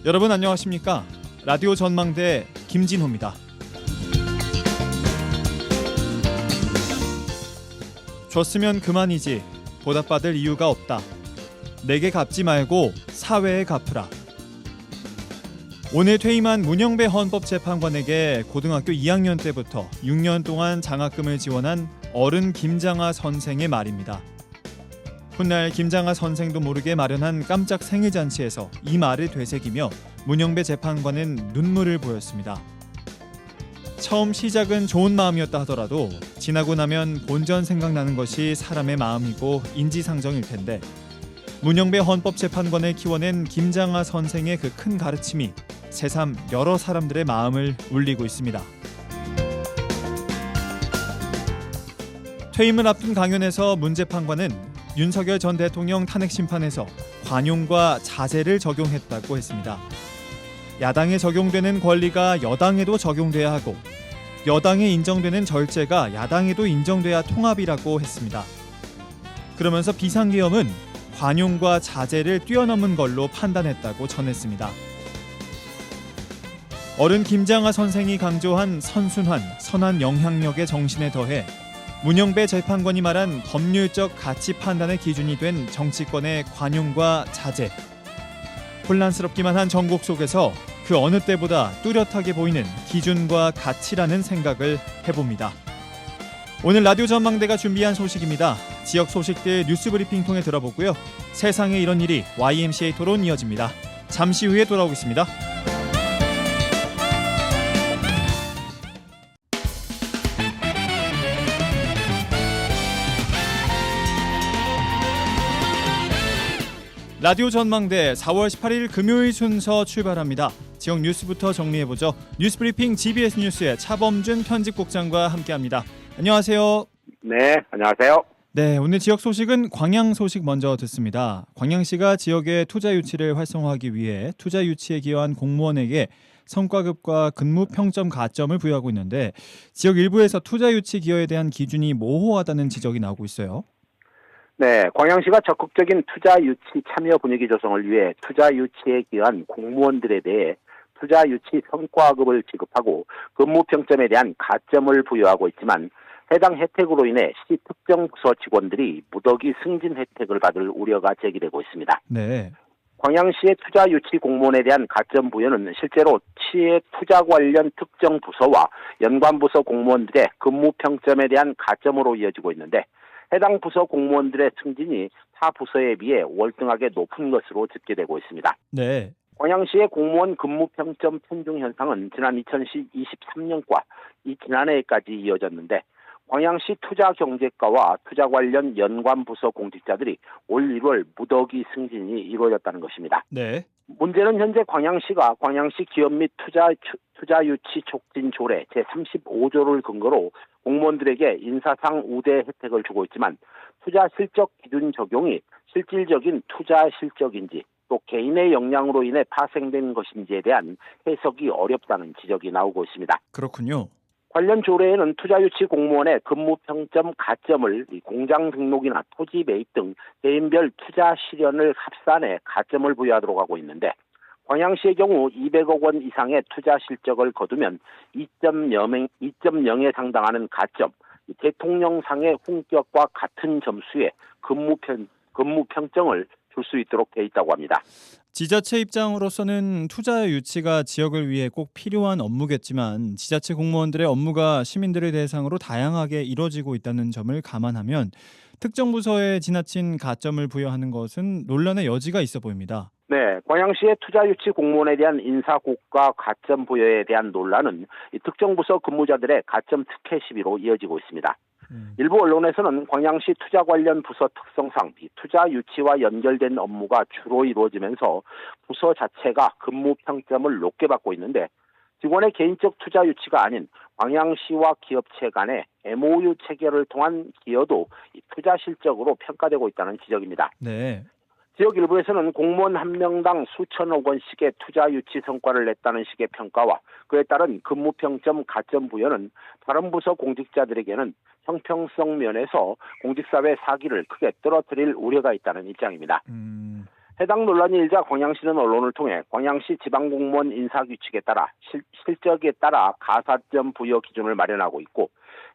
여러분 안녕하십니까? 라디오 전망대 김진호입니다. 줬으면 그만이지 보답받을 이유가 없다. 내게 갚지 말고 사회에 갚으라. 오늘 퇴임한 문영배 헌법재판관에게 고등학교 2학년 때부터 6년 동안 장학금을 지원한 어른 김장하 선생의 말입니다. 훗날 김장하 선생도 모르게 마련한 깜짝 생일잔치에서 이 말을 되새기며 문영배 재판관은 눈물을 보였습니다. 처음 시작은 좋은 마음이었다 하더라도 지나고 나면 본전 생각나는 것이 사람의 마음이고 인지상정일 텐데 문영배 헌법재판관을 키워낸 김장하 선생의 그 큰 가르침이 새삼 여러 사람들의 마음을 울리고 있습니다. 퇴임을 앞둔 강연에서 문 재판관은 윤석열 전 대통령 탄핵 심판에서 관용과 자제를 적용했다고 했습니다. 야당에 적용되는 권리가 여당에도 적용돼야 하고 여당에 인정되는 절제가 야당에도 인정돼야 통합이라고 했습니다. 그러면서 비상계엄은 관용과 자제를 뛰어넘은 걸로 판단했다고 전했습니다. 어른 김장하 선생이 강조한 선순환, 선한 영향력의 정신에 더해 문영배 재판관이 말한 법률적 가치 판단의 기준이 된 정치권의 관용과 자제. 혼란스럽기만 한 정국 속에서 그 어느 때보다 뚜렷하게 보이는 기준과 가치라는 생각을 해봅니다. 오늘 라디오 전망대가 준비한 소식입니다. 지역 소식들 뉴스브리핑 통해 들어보고요. 세상에 이런 일이 YMCA 토론 이어집니다. 잠시 후에 돌아오겠습니다. 라디오 전망대 4월 18일 금요일 순서 출발합니다. 지역 뉴스부터 정리해보죠. 뉴스브리핑 GBS 뉴스의 차범준 편집국장과 함께합니다. 안녕하세요. 네, 안녕하세요. 네, 오늘 지역 소식은 광양 소식 먼저 듣습니다. 광양시가 지역의 투자 유치를 활성화하기 위해 투자 유치에 기여한 공무원에게 성과급과 근무 평점 가점을 부여하고 있는데 지역 일부에서 투자 유치 기여에 대한 기준이 모호하다는 지적이 나오고 있어요. 네, 광양시가 적극적인 투자 유치 참여 분위기 조성을 위해 투자 유치에 기여한 공무원들에 대해 투자 유치 성과급을 지급하고 근무 평점에 대한 가점을 부여하고 있지만 해당 혜택으로 인해 시 특정 부서 직원들이 무더기 승진 혜택을 받을 우려가 제기되고 있습니다. 네. 광양시의 투자 유치 공무원에 대한 가점 부여는 실제로 시의 투자 관련 특정 부서와 연관 부서 공무원들의 근무 평점에 대한 가점으로 이어지고 있는데 해당 부서 공무원들의 승진이 타 부서에 비해 월등하게 높은 것으로 집계되고 있습니다. 네. 광양시의 공무원 근무 평점 편중 현상은 지난 2023년과 지난해까지 이어졌는데 광양시 투자경제과와 투자 관련 연관 부서 공직자들이 올 1월 무더기 승진이 이루어졌다는 것입니다. 네. 문제는 현재 광양시가 광양시 기업 및 투자 유치 촉진 조례 제35조를 근거로 공무원들에게 인사상 우대 혜택을 주고 있지만 투자 실적 기준 적용이 실질적인 투자 실적인지 또 개인의 역량으로 인해 파생된 것인지에 대한 해석이 어렵다는 지적이 나오고 있습니다. 그렇군요. 관련 조례에는 투자 유치 공무원의 근무 평점 가점을 공장 등록이나 토지 매입 등 개인별 투자 실현을 합산해 가점을 부여하도록 하고 있는데 광양시의 경우 200억 원 이상의 투자 실적을 거두면 2.0에 상당하는 가점, 대통령상의 훈격과 같은 점수의 근무 평점을 줄 수 있도록 돼 있다고 합니다. 지자체 입장으로서는 투자 유치가 지역을 위해 꼭 필요한 업무겠지만 지자체 공무원들의 업무가 시민들을 대상으로 다양하게 이루어지고 있다는 점을 감안하면 특정 부서에 지나친 가점을 부여하는 것은 논란의 여지가 있어 보입니다. 네, 광양시의 투자 유치 공무원에 대한 인사고가 가점 부여에 대한 논란은 특정 부서 근무자들의 가점 특혜 시비로 이어지고 있습니다. 일부 언론에서는 광양시 투자 관련 부서 특성상 투자 유치와 연결된 업무가 주로 이루어지면서 부서 자체가 근무 평점을 높게 받고 있는데 직원의 개인적 투자 유치가 아닌 광양시와 기업체 간의 MOU 체결을 통한 기여도 투자 실적으로 평가되고 있다는 지적입니다. 네. 지역 일부에서는 공무원 한 명당 수천억 원씩의 투자 유치 성과를 냈다는 식의 평가와 그에 따른 근무 평점 가점 부여는 다른 부서 공직자들에게는 형평성 면에서 공직사회 사기를 크게 떨어뜨릴 우려가 있다는 입장입니다. 해당 논란이 일자 광양시는 언론을 통해 광양시 지방공무원 인사규칙에 따라 실적에 따라 가산점 부여 기준을 마련하고 있고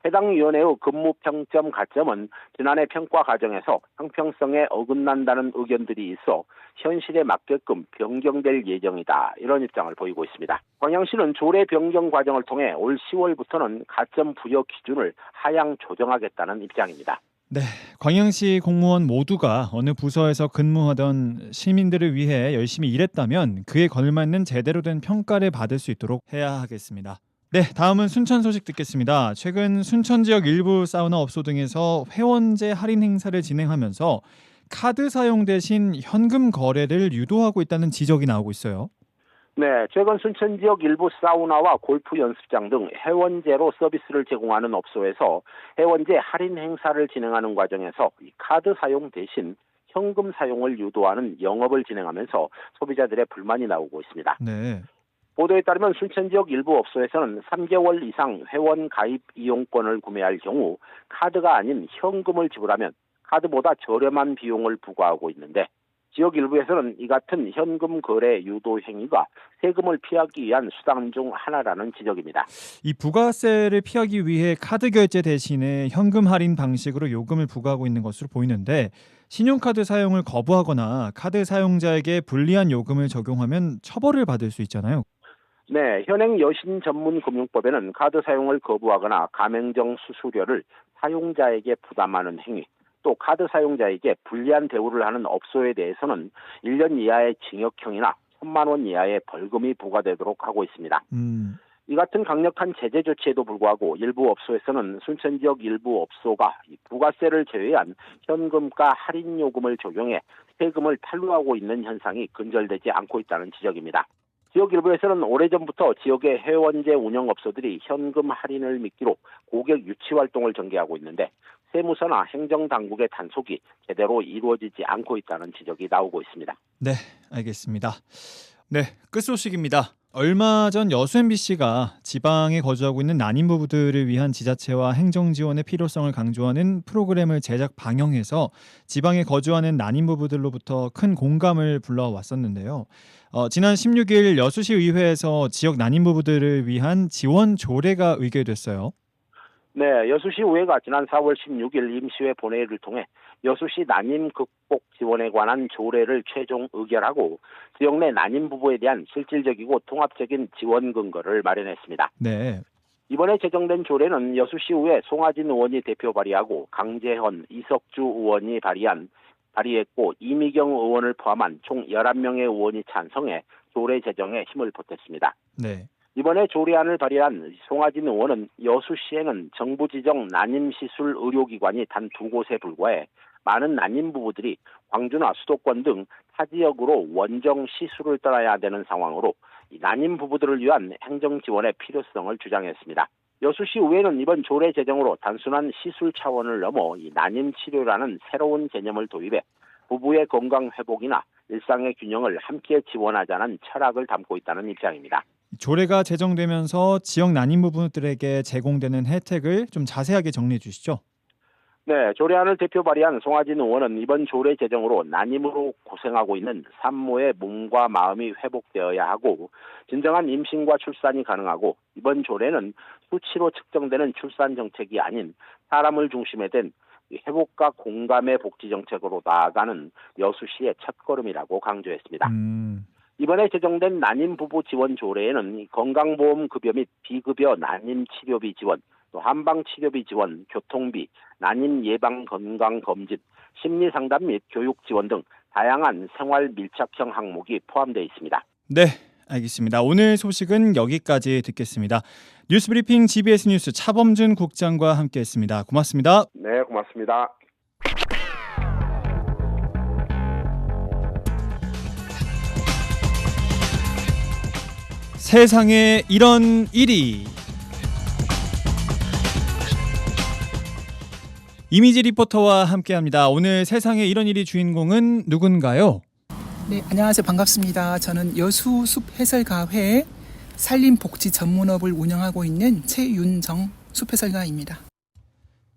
해당 위원회의 근무평점 가점은 지난해 평가 과정에서 형평성에 어긋난다는 의견들이 있어 현실에 맞게끔 변경될 예정이다. 이런 입장을 보이고 있습니다. 광양시는 조례 변경 과정을 통해 올 10월부터는 가점 부여 기준을 하향 조정하겠다는 입장입니다. 네, 광양시 공무원 모두가 어느 부서에서 근무하던 시민들을 위해 열심히 일했다면 그에 걸맞는 제대로 된 평가를 받을 수 있도록 해야 하겠습니다. 네, 다음은 순천 소식 듣겠습니다. 최근 순천 지역 일부 사우나 업소 등에서 회원제 할인 행사를 진행하면서 카드 사용 대신 현금 거래를 유도하고 있다는 지적이 나오고 있어요. 네, 최근 순천 지역 일부 사우나와 골프 연습장 등 회원제로 서비스를 제공하는 업소에서 회원제 할인 행사를 진행하는 과정에서 카드 사용 대신 현금 사용을 유도하는 영업을 진행하면서 소비자들의 불만이 나오고 있습니다. 네. 보도에 따르면 순천 지역 일부 업소에서는 3개월 이상 회원 가입 이용권을 구매할 경우 카드가 아닌 현금을 지불하면 카드보다 저렴한 비용을 부과하고 있는데 지역 일부에서는 이 같은 현금 거래 유도 행위가 세금을 피하기 위한 수단 중 하나라는 지적입니다. 이 부가세를 피하기 위해 카드 결제 대신에 현금 할인 방식으로 요금을 부과하고 있는 것으로 보이는데 신용카드 사용을 거부하거나 카드 사용자에게 불리한 요금을 적용하면 처벌을 받을 수 있잖아요. 네, 현행 여신전문금융법에는 카드 사용을 거부하거나 가맹점 수수료를 사용자에게 부담하는 행위, 또 카드 사용자에게 불리한 대우를 하는 업소에 대해서는 1년 이하의 징역형이나 1,000만 원 이하의 벌금이 부과되도록 하고 있습니다. 이 같은 강력한 제재 조치에도 불구하고 일부 업소에서는 순천 지역 일부 업소가 부가세를 제외한 현금가 할인 요금을 적용해 세금을 탈루하고 있는 현상이 근절되지 않고 있다는 지적입니다. 지역 일부에서는 오래전부터 지역의 회원제 운영업소들이 현금 할인을 미끼로 고객 유치 활동을 전개하고 있는데 세무서나 행정당국의 단속이 제대로 이루어지지 않고 있다는 지적이 나오고 있습니다. 네, 알겠습니다. 네, 끝소식입니다. 얼마 전 여수 MBC가 지방에 거주하고 있는 난임 부부들을 위한 지자체와 행정 지원의 필요성을 강조하는 프로그램을 제작 방영해서 지방에 거주하는 난임 부부들로부터 큰 공감을 불러왔었는데요. 지난 16일 여수시 의회에서 지역 난임 부부들을 위한 지원 조례가 의결됐어요. 네, 여수시 의회가 지난 4월 16일 임시회 본회의를 통해 여수시 난임 극복 지원에 관한 조례를 최종 의결하고 지역 내 난임 부부에 대한 실질적이고 통합적인 지원 근거를 마련했습니다. 네. 이번에 제정된 조례는 여수시의회 송하진 의원이 대표 발의하고 강재헌, 이석주 의원이 발의했고 이미경 의원을 포함한 총 11명의 의원이 찬성해 조례 제정에 힘을 보탰습니다. 네. 이번에 조례안을 발의한 송하진 의원은 여수시에는 정부 지정 난임시술 의료기관이 단 2곳에 불과해 많은 난임 부부들이 광주나 수도권 등 타 지역으로 원정 시술을 떠나야 되는 상황으로 이 난임 부부들을 위한 행정 지원의 필요성을 주장했습니다. 여수시 의회는 이번 조례 제정으로 단순한 시술 차원을 넘어 이 난임 치료라는 새로운 개념을 도입해 부부의 건강 회복이나 일상의 균형을 함께 지원하자는 철학을 담고 있다는 입장입니다. 조례가 제정되면서 지역 난임 부부들에게 제공되는 혜택을 좀 자세하게 정리해 주시죠. 네, 조례안을 대표 발의한 송하진 의원은 이번 조례 제정으로 난임으로 고생하고 있는 산모의 몸과 마음이 회복되어야 하고 진정한 임신과 출산이 가능하고 이번 조례는 수치로 측정되는 출산 정책이 아닌 사람을 중심에 된 회복과 공감의 복지 정책으로 나아가는 여수시의 첫걸음이라고 강조했습니다. 이번에 제정된 난임 부부 지원 조례에는 건강보험급여 및 비급여 난임 치료비 지원, 또 한방치료비 지원, 교통비, 난임 예방 건강검진, 심리상담 및 교육 지원 등 다양한 생활 밀착형 항목이 포함되어 있습니다. 네, 알겠습니다. 오늘 소식은 여기까지 듣겠습니다. 뉴스브리핑 GBS 뉴스 차범준 국장과 함께했습니다. 고맙습니다. 네, 고맙습니다. 세상에 이런 일이. 이미지 리포터와 함께합니다. 오늘 세상에 이런 일이 주인공은 누군가요? 네, 안녕하세요. 반갑습니다. 저는 여수숲해설가회 산림복지 전문업을 운영하고 있는 최윤정 숲해설가입니다.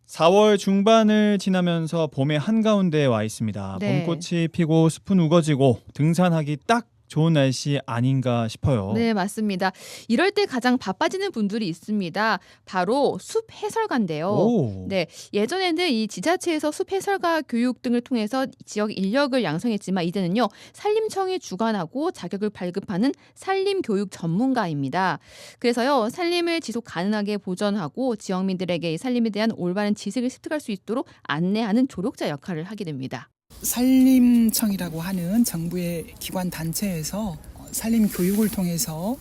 4월 중반을 지나면서 봄의 한가운데에 와 있습니다. 네. 봄꽃이 피고 숲은 우거지고 등산하기 딱 좋은 날씨 아닌가 싶어요. 네, 맞습니다. 이럴 때 가장 바빠지는 분들이 있습니다. 바로 숲 해설가인데요. 오. 네, 예전에는 이 지자체에서 숲 해설가 교육 등을 통해서 지역 인력을 양성했지만 이제는요, 산림청이 주관하고 자격을 발급하는 산림 교육 전문가입니다. 그래서요, 산림을 지속 가능하게 보전하고 지역민들에게 이 산림에 대한 올바른 지식을 습득할 수 있도록 안내하는 조력자 역할을 하게 됩니다. 산림청이라고 하는 정부의 기관 단체에서 산림 교육을 통해서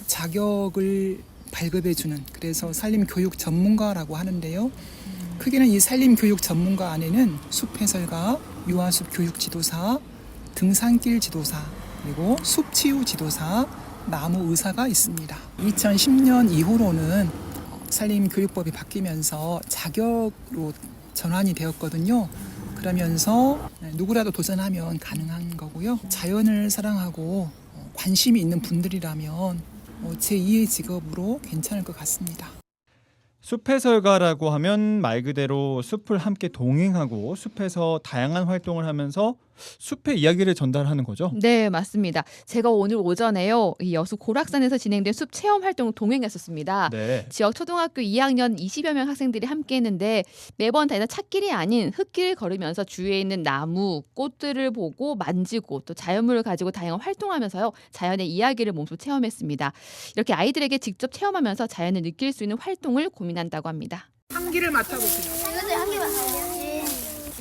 자격을 발급해 주는, 그래서 산림 교육 전문가라고 하는데요. 크게는 이 산림 교육 전문가 안에는 숲 해설가, 유아숲 교육 지도사, 등산길 지도사, 그리고 숲 치유 지도사, 나무 의사가 있습니다. 2010년 이후로는 산림 교육법이 바뀌면서 자격으로 전환이 되었거든요. 그러면서 누구라도 도전하면 가능한 거고요. 자연을 사랑하고 관심이 있는 분들이라면 제2의 직업으로 괜찮을 것 같습니다. 숲 해설가라고 하면 말 그대로 숲을 함께 동행하고 숲에서 다양한 활동을 하면서 숲의 이야기를 전달하는 거죠. 네, 맞습니다. 제가 오늘 오전에요, 이 여수 고락산에서 진행된 숲 체험 활동을 동행했었습니다. 네. 지역 초등학교 2학년 20여 명 학생들이 함께 했는데 매번 다니는 찻길이 아닌 흙길을 걸으면서 주위에 있는 나무, 꽃들을 보고 만지고 또 자연물을 가지고 다양한 활동하면서요, 자연의 이야기를 몸소 체험했습니다. 이렇게 아이들에게 직접 체험하면서 자연을 느낄 수 있는 활동을 고민한다고 합니다. 향기를 맡아보세요. 이것도 향기 맡아야지.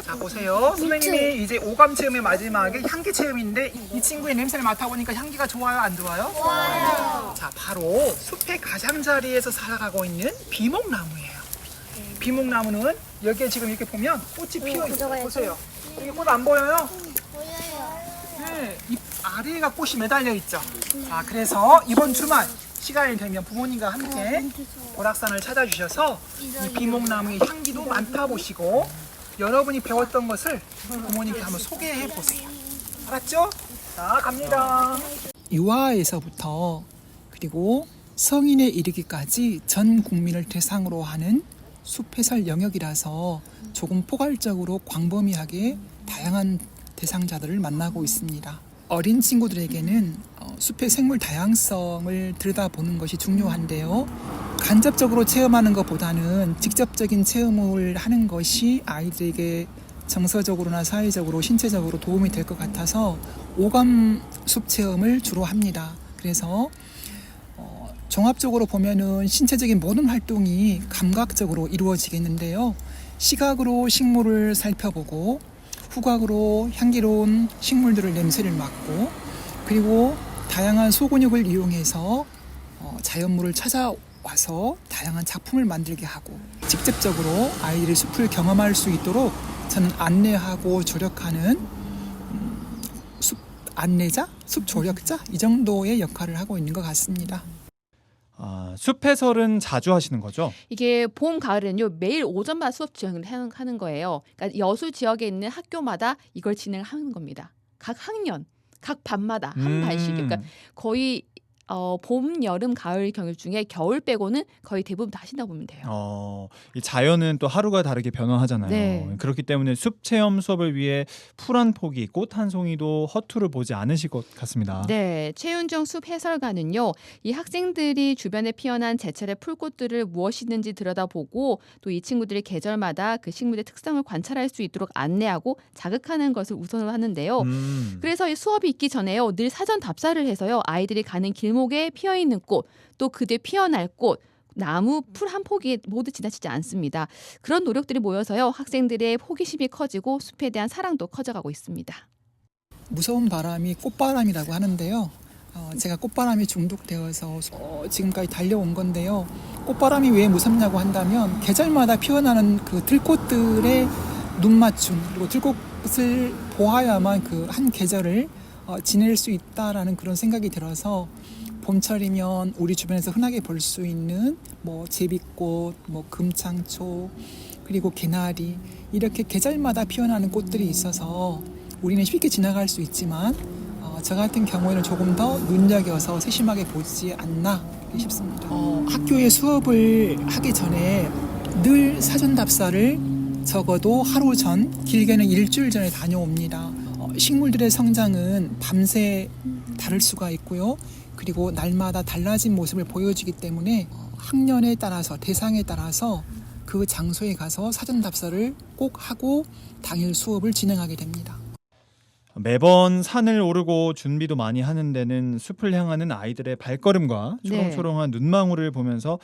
자, 보세요. 선생님이 이제 오감 체험의 마지막에 향기 체험인데 이 친구의 냄새를 맡아보니까 향기가 좋아요, 안 좋아요? 좋아요. 자, 바로 숲의 가장자리에서 살아가고 있는 비목나무예요. 비목나무는 여기에 지금 이렇게 보면 꽃이 피어 있어요. 보세요. 여기 꽃 안 보여요? 보여요. 네, 이 아래가 꽃이 매달려 있죠. 자, 그래서 이번 주말 시간이 되면 부모님과 함께 고락산을 찾아주셔서 이 비목나무의 향기도 맡아보시고 여러분이 배웠던 것을 부모님께 한번 소개해 보세요. 알았죠? 자, 갑니다. 유아에서부터 그리고 성인에 이르기까지 전 국민을 대상으로 하는 숲 해설 영역이라서 조금 포괄적으로 광범위하게 다양한 대상자들을 만나고 있습니다. 어린 친구들에게는 숲의 생물 다양성을 들여다보는 것이 중요한데요. 간접적으로 체험하는 것보다는 직접적인 체험을 하는 것이 아이들에게 정서적으로나 사회적으로 신체적으로 도움이 될 것 같아서 오감 숲 체험을 주로 합니다. 그래서 종합적으로 보면은 신체적인 모든 활동이 감각적으로 이루어지겠는데요. 시각으로 식물을 살펴보고 후각으로 향기로운 식물들을 냄새를 맡고 그리고 다양한 소근육을 이용해서 자연물을 찾아와서 다양한 작품을 만들게 하고 직접적으로 아이들이 숲을 경험할 수 있도록 저는 안내하고 조력하는 숲 안내자, 숲 조력자 이 정도의 역할을 하고 있는 것 같습니다. 숲 해설은 자주 하시는 거죠? 이게 봄, 가을에는요, 매일 오전마다 수업 진행을 하는 거예요. 그러니까 여수 지역에 있는 학교마다 이걸 진행하는 겁니다. 각 학년, 각 반마다 한 반씩. 그러니까 거의 봄, 여름, 가을 경일 중에 겨울 빼고는 거의 대부분 다 하신다고 보면 돼요. 이 자연은 또 하루가 다르게 변화하잖아요. 네. 그렇기 때문에 숲 체험 수업을 위해 풀 한 포기, 꽃 한 송이도 허투루 보지 않으실 것 같습니다. 네, 최윤정 숲 해설가는요, 이 학생들이 주변에 피어난 제철의 풀꽃들을 무엇이든지 들여다보고 또 이 친구들이 계절마다 그 식물의 특성을 관찰할 수 있도록 안내하고 자극하는 것을 우선으로 하는데요. 그래서 이 수업이 있기 전에요, 늘 사전 답사를 해서요, 아이들이 가는 길목에 피어 있는 꽃, 또 그 뒤에 피어날 꽃, 나무, 풀 한 포기에 모두 지나치지 않습니다. 그런 노력들이 모여서요, 학생들의 호기심이 커지고 숲에 대한 사랑도 커져가고 있습니다. 무서운 바람이 꽃바람이라고 하는데요. 제가 꽃바람에 중독되어서 지금까지 달려온 건데요. 꽃바람이 왜 무섭냐고 한다면 계절마다 피어나는 그 들꽃들의 눈맞춤 그리고 들꽃을 보아야만 그 한 계절을 지낼 수 있다라는 그런 생각이 들어서 봄철이면 우리 주변에서 흔하게 볼 수 있는 뭐 제비꽃, 뭐 금창초, 그리고 개나리 이렇게 계절마다 피어나는 꽃들이 있어서 우리는 쉽게 지나갈 수 있지만 저 같은 경우에는 조금 더 눈여겨서 세심하게 보지 않나 싶습니다. 학교에 수업을 하기 전에 늘 사전 답사를 적어도 하루 전, 길게는 일주일 전에 다녀옵니다. 식물들의 성장은 밤새 다를 수가 있고요. 그리고 날마다 달라진 모습을 보여주기 때문에 학년에 따라서, 대상에 따라서 그 장소에 가서 사전 답사를 꼭 하고 당일 수업을 진행하게 됩니다. 매번 산을 오르고 준비도 많이 하는 데는 숲을 향하는 아이들의 발걸음과 초롱초롱한 눈망울을 보면서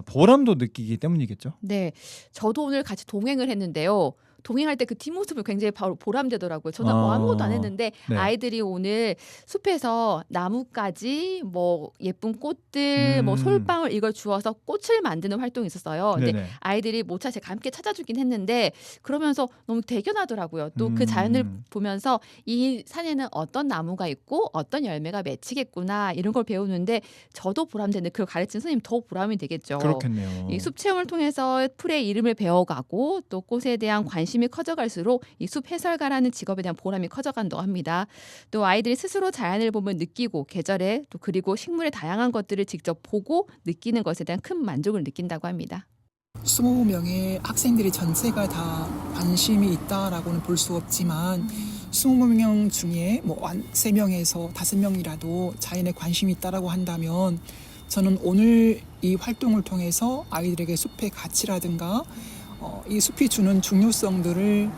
보람도 느끼기 때문이겠죠. 네, 저도 오늘 같이 동행을 했는데요. 동행할 때 그 뒷모습을 굉장히 바로 보람되더라고요. 저는 뭐 아무것도 안 했는데 네. 아이들이 오늘 숲에서 나뭇가지, 뭐 예쁜 꽃들, 뭐 솔방울 이걸 주워서 꽃을 만드는 활동이 있었어요. 근데 네네. 아이들이 모차 제가 함께 찾아주긴 했는데 그러면서 너무 대견하더라고요. 또 그 자연을 보면서 이 산에는 어떤 나무가 있고 어떤 열매가 맺히겠구나 이런 걸 배우는데 저도 보람되는데 그걸 가르친 선생님 더 보람이 되겠죠. 그렇겠네요. 이 숲 체험을 통해서 풀의 이름을 배워가고 또 꽃에 대한 관심이 커져갈수록 이 숲 해설가라는 직업에 대한 보람이 커져간다고 합니다. 또 아이들이 스스로 자연을 보면 느끼고 계절에 또 그리고 식물의 다양한 것들을 직접 보고 느끼는 것에 대한 큰 만족을 느낀다고 합니다. 20명의 학생들이 전체가 다 관심이 있다라고는 볼 수 없지만 20명 중에 뭐 3명에서 5명이라도 자연에 관심이 있다라고 한다면 저는 오늘 이 활동을 통해서 아이들에게 숲의 가치라든가 이 숲이 주는 중요성들을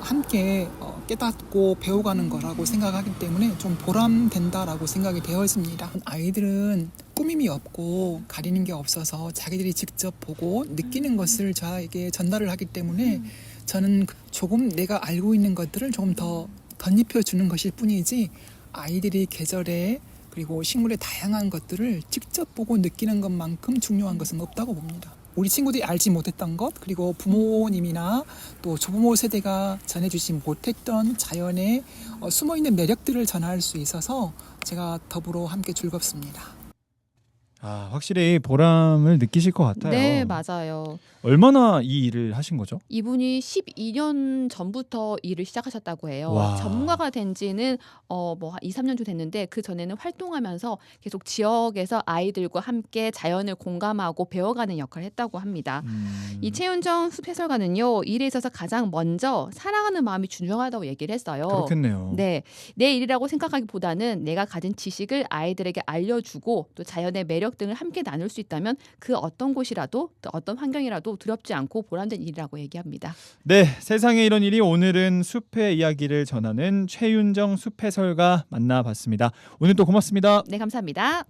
함께 깨닫고 배워가는 거라고 생각하기 때문에 좀 보람된다라고 생각이 되었습니다. 아이들은 꾸밈이 없고 가리는 게 없어서 자기들이 직접 보고 느끼는 것을 저에게 전달을 하기 때문에 저는 조금 내가 알고 있는 것들을 조금 더 덧입혀 주는 것일 뿐이지 아이들이 계절에 그리고 식물의 다양한 것들을 직접 보고 느끼는 것만큼 중요한 것은 없다고 봅니다. 우리 친구들이 알지 못했던 것 그리고 부모님이나 또 조부모 세대가 전해주지 못했던 자연의 숨어있는 매력들을 전할 수 있어서 제가 더불어 함께 즐겁습니다. 확실히 보람을 느끼실 것 같아요. 네, 맞아요. 얼마나 이 일을 하신 거죠? 이분이 12년 전부터 일을 시작하셨다고 해요. 와. 전문가가 된 지는 뭐 2, 3년 정도 됐는데 그 전에는 활동하면서 계속 지역에서 아이들과 함께 자연을 공감하고 배워가는 역할을 했다고 합니다. 이 최윤정 숲 해설가는요. 일에 있어서 가장 먼저 사랑하는 마음이 중요하다고 얘기를 했어요. 그렇겠네요. 네, 내 일이라고 생각하기보다는 내가 가진 지식을 아이들에게 알려주고 또 자연의 매력 등을 함께 나눌 수 있다면 그 어떤 곳이라도 또 어떤 환경이라도 두렵지 않고 보람된 일이라고 얘기합니다. 네, 세상에 이런 일이 오늘은 숲의 이야기를 전하는 최윤정 숲 해설가 만나봤습니다. 오늘 또 고맙습니다. 네, 감사합니다.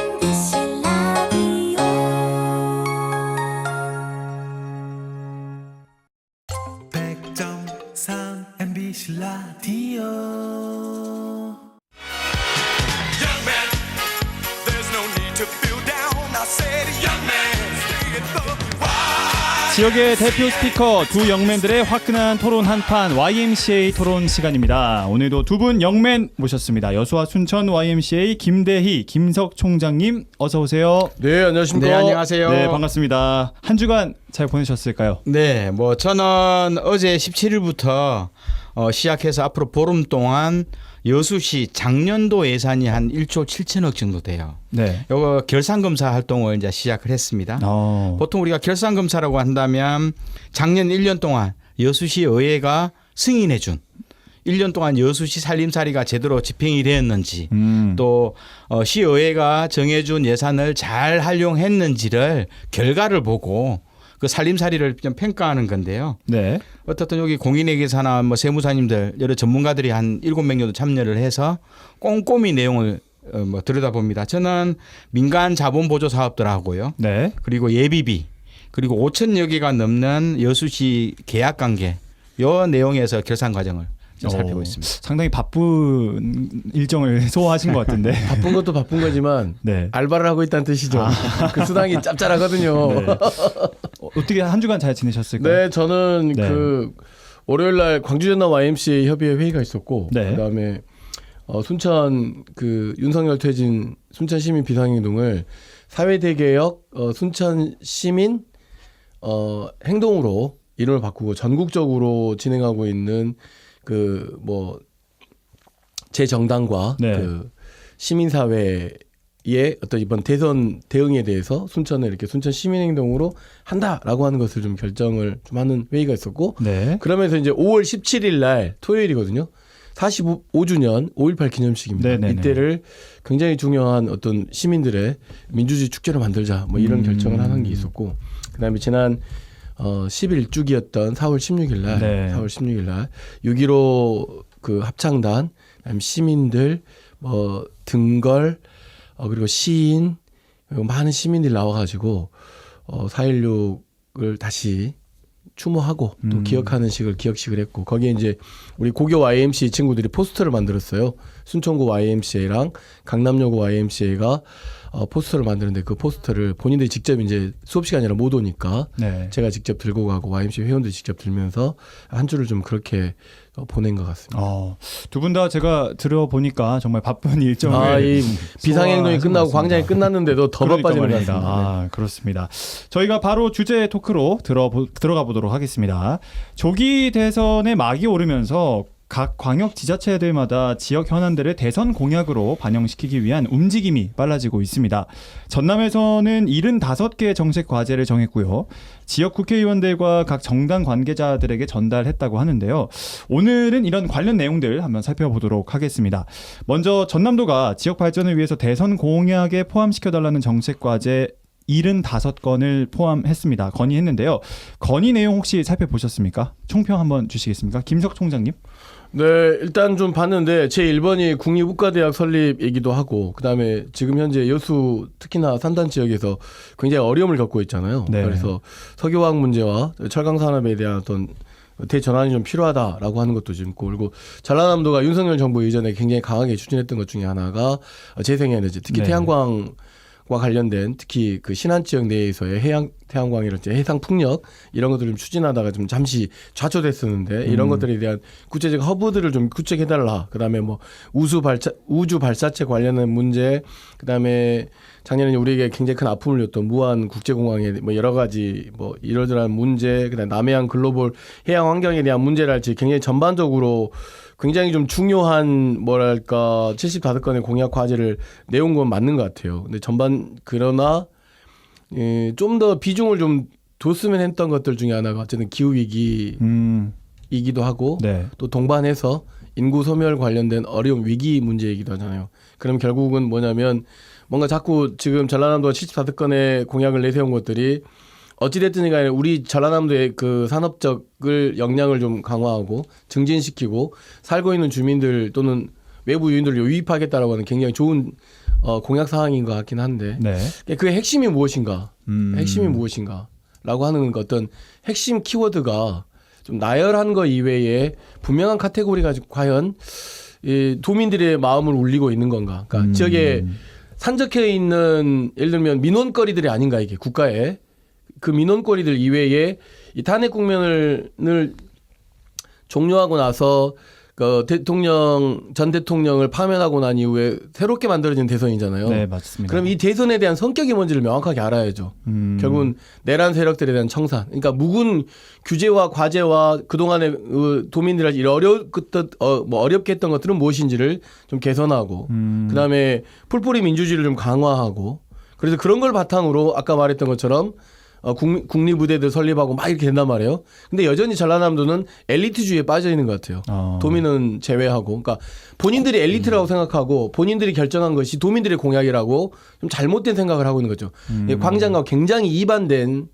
MBC 라디오 백점삼 MBC 라디오 Young man, there's no need to feel down. I said, young man, stay at the Y. 지역의 대표 스피커 두 영맨들의 화끈한 토론 한판 YMCA 토론 시간입니다. 오늘도 두 분 영맨 모셨습니다. 여수와 순천 YMCA 김대희, 김석 총장님 어서 오세요. 네, 안녕하십니까. 네, 안녕하세요. 네, 반갑습니다. 한 주간 잘 보내셨을까요? 네, 뭐 저는 어제 17일부터 시작해서 앞으로 보름 동안 여수시 작년도 예산이 한 1조 7천억 정도 돼요. 네. 요거 결산검사 활동을 이제 시작을 했습니다. 보통 우리가 결산검사라고 한다면 작년 1년 동안 여수시 의회가 승인해 준 1년 동안 여수시 살림살이가 제대로 집행이 되었는지 또 시의회가 정해준 예산을 잘 활용했는지를 결과를 보고 그 살림살이를 좀 평가하는 건데요. 네. 어떻든 여기 공인회계사나 뭐 세무사님들 여러 전문가들이 한 7명 정도 참여를 해서 꼼꼼히 내용을 뭐 들여다봅니다. 저는 민간 자본 보조 사업들하고요. 네. 그리고 예비비 그리고 5천여 개가 넘는 여수시 계약 관계 요 내용에서 결산 과정을 좀 살피고 있습니다. 상당히 바쁜 일정을 소화하신 것 같은데. 바쁜 것도 바쁜 거지만 네. 알바를 하고 있다는 뜻이죠. 그 수당이 짭짤하거든요. 네. 어떻게 한 주간 잘 지내셨을까요? 네, 저는 네. 그 월요일 날 광주전남 YMCA 협의회 회의가 있었고 네. 그다음에 순천 그 윤석열 퇴진 순천 시민 비상행동을 사회 대개혁 순천 시민 행동으로 이름을 바꾸고 전국적으로 진행하고 있는 그 뭐 제 정당과 네. 그 시민사회 어떤 이번 대선 대응에 대해서 순천을 이렇게 순천 시민행동으로 한다라고 하는 것을 좀 결정을 좀 하는 회의가 있었고 네. 그러면서 이제 5월 17일 날 토요일이거든요. 45주년 5.18 기념식입니다. 네네네. 이때를 굉장히 중요한 어떤 시민들의 민주주의 축제로 만들자 뭐 이런 결정을 하는 게 있었고 그다음에 지난 11주기였던 4월 16일 날 네. 4월 16일 날 6.15 그 합창단 그다음에 시민들 뭐 등걸 그리고 시인 그리고 많은 시민들이 나와가지고 4.16을 다시 추모하고 또 기억하는 기억식을 했고 거기에 이제 우리 고교 YMCA 친구들이 포스터를 만들었어요. 순천고 YMCA랑 강남여고 YMCA가 포스터를 만드는데 그 포스터를 본인들이 직접 이제 수업 시간이라 못 오니까 네. 제가 직접 들고 가고 YMCA 회원들이 직접 들면서 한 주를 좀 그렇게 보낸 것 같습니다. 두 분 다 제가 들어보니까 정말 바쁜 일정을 이 비상행동이 끝나고 소화하신 광장이 것 같습니다. 끝났는데도 더 그러니까 바빠지는 것 말입니다. 같습니다. 그렇습니다. 저희가 바로 주제 토크로 들어가 보도록 하겠습니다. 조기 대선의 막이 오르면서 각 광역 지자체들마다 지역 현안들을 대선 공약으로 반영시키기 위한 움직임이 빨라지고 있습니다. 전남에서는 75개의 정책 과제를 정했고요. 지역 국회의원들과 각 정당 관계자들에게 전달했다고 하는데요. 오늘은 이런 관련 내용들 한번 살펴보도록 하겠습니다. 먼저 전남도가 지역 발전을 위해서 대선 공약에 포함시켜달라는 정책 과제 75건을 포함했습니다. 건의했는데요. 건의 내용 혹시 살펴보셨습니까? 총평 한번 주시겠습니까? 김석 총장님. 네, 일단 좀 봤는데 제 1번이 국립국가대학 설립이기도 하고 그다음에 지금 현재 여수 특히나 산단 지역에서 굉장히 어려움을 겪고 있잖아요. 네. 그래서 석유화학 문제와 철강 산업에 대한 어떤 대전환이 좀 필요하다라고 하는 것도 좀 있고 그리고 전라남도가 윤석열 정부 이전에 굉장히 강하게 추진했던 것 중에 하나가 재생에너지 특히 네. 태양광 과 관련된 특히 그 신안 지역 내에서의 해양 태양광이랄지 해상 풍력 이런 것들을 좀 추진하다가 좀 잠시 좌초됐었는데 이런 것들에 대한 구체적 허브들을 좀 구체해달라. 그다음에 뭐 우주 발사체 관련된 문제, 그다음에 작년에 우리에게 굉장히 큰 아픔을 줬던 무한 국제공항의 뭐 여러 가지 뭐 이러저러한 문제, 그다음에 남해안 글로벌 해양 환경에 대한 문제랄지 굉장히 전반적으로 굉장히 좀 중요한 뭐랄까 75건의 공약 과제를 내온 건 맞는 것 같아요. 근데 그러나 좀 더 비중을 좀 뒀으면 했던 것들 중에 하나가 어쨌든 기후 위기이기도 하고 네. 또 동반해서 인구 소멸 관련된 어려운 위기 문제이기도 하잖아요. 그럼 결국은 뭐냐면 뭔가 자꾸 지금 전라남도가 75건의 공약을 내세운 것들이 어찌됐든 간에 우리 전라남도의 그 산업적을 역량을 좀 강화하고 증진시키고 살고 있는 주민들 또는 외부 유인들을 유입하겠다라고 하는 굉장히 좋은 공약 사항인 것 같긴 한데 네. 그 핵심이 무엇인가? 핵심이 무엇인가라고 하는 어떤 핵심 키워드가 좀 나열한 거 이외에 분명한 카테고리가 과연 이 도민들의 마음을 울리고 있는 건가? 그러니까 지역에 산적해 있는 예를 들면 민원거리들이 아닌가 이게 국가에 그 민원거리들 이외에 이 탄핵 국면을 종료하고 나서 그 전 대통령을 파면하고 난 이후에 새롭게 만들어진 대선이잖아요. 네, 맞습니다. 그럼 이 대선에 대한 성격이 뭔지를 명확하게 알아야죠. 결국은 내란 세력들에 대한 청산. 그러니까 묵은 규제와 과제와 그동안의 도민들이 어렵게 했던 것들은 무엇인지를 좀 개선하고 그다음에 풀뿌리 민주주의를 좀 강화하고 그래서 그런 걸 바탕으로 아까 말했던 것처럼 국립부대들 설립하고 막 이렇게 된단 말이에요. 근데 여전히 전라남도는 엘리트주의에 빠져 있는 것 같아요. 도민은 제외하고. 그러니까 본인들이 엘리트라고 생각하고 본인들이 결정한 것이 도민들의 공약이라고 좀 잘못된 생각을 하고 있는 거죠. 광장과 굉장히 이반된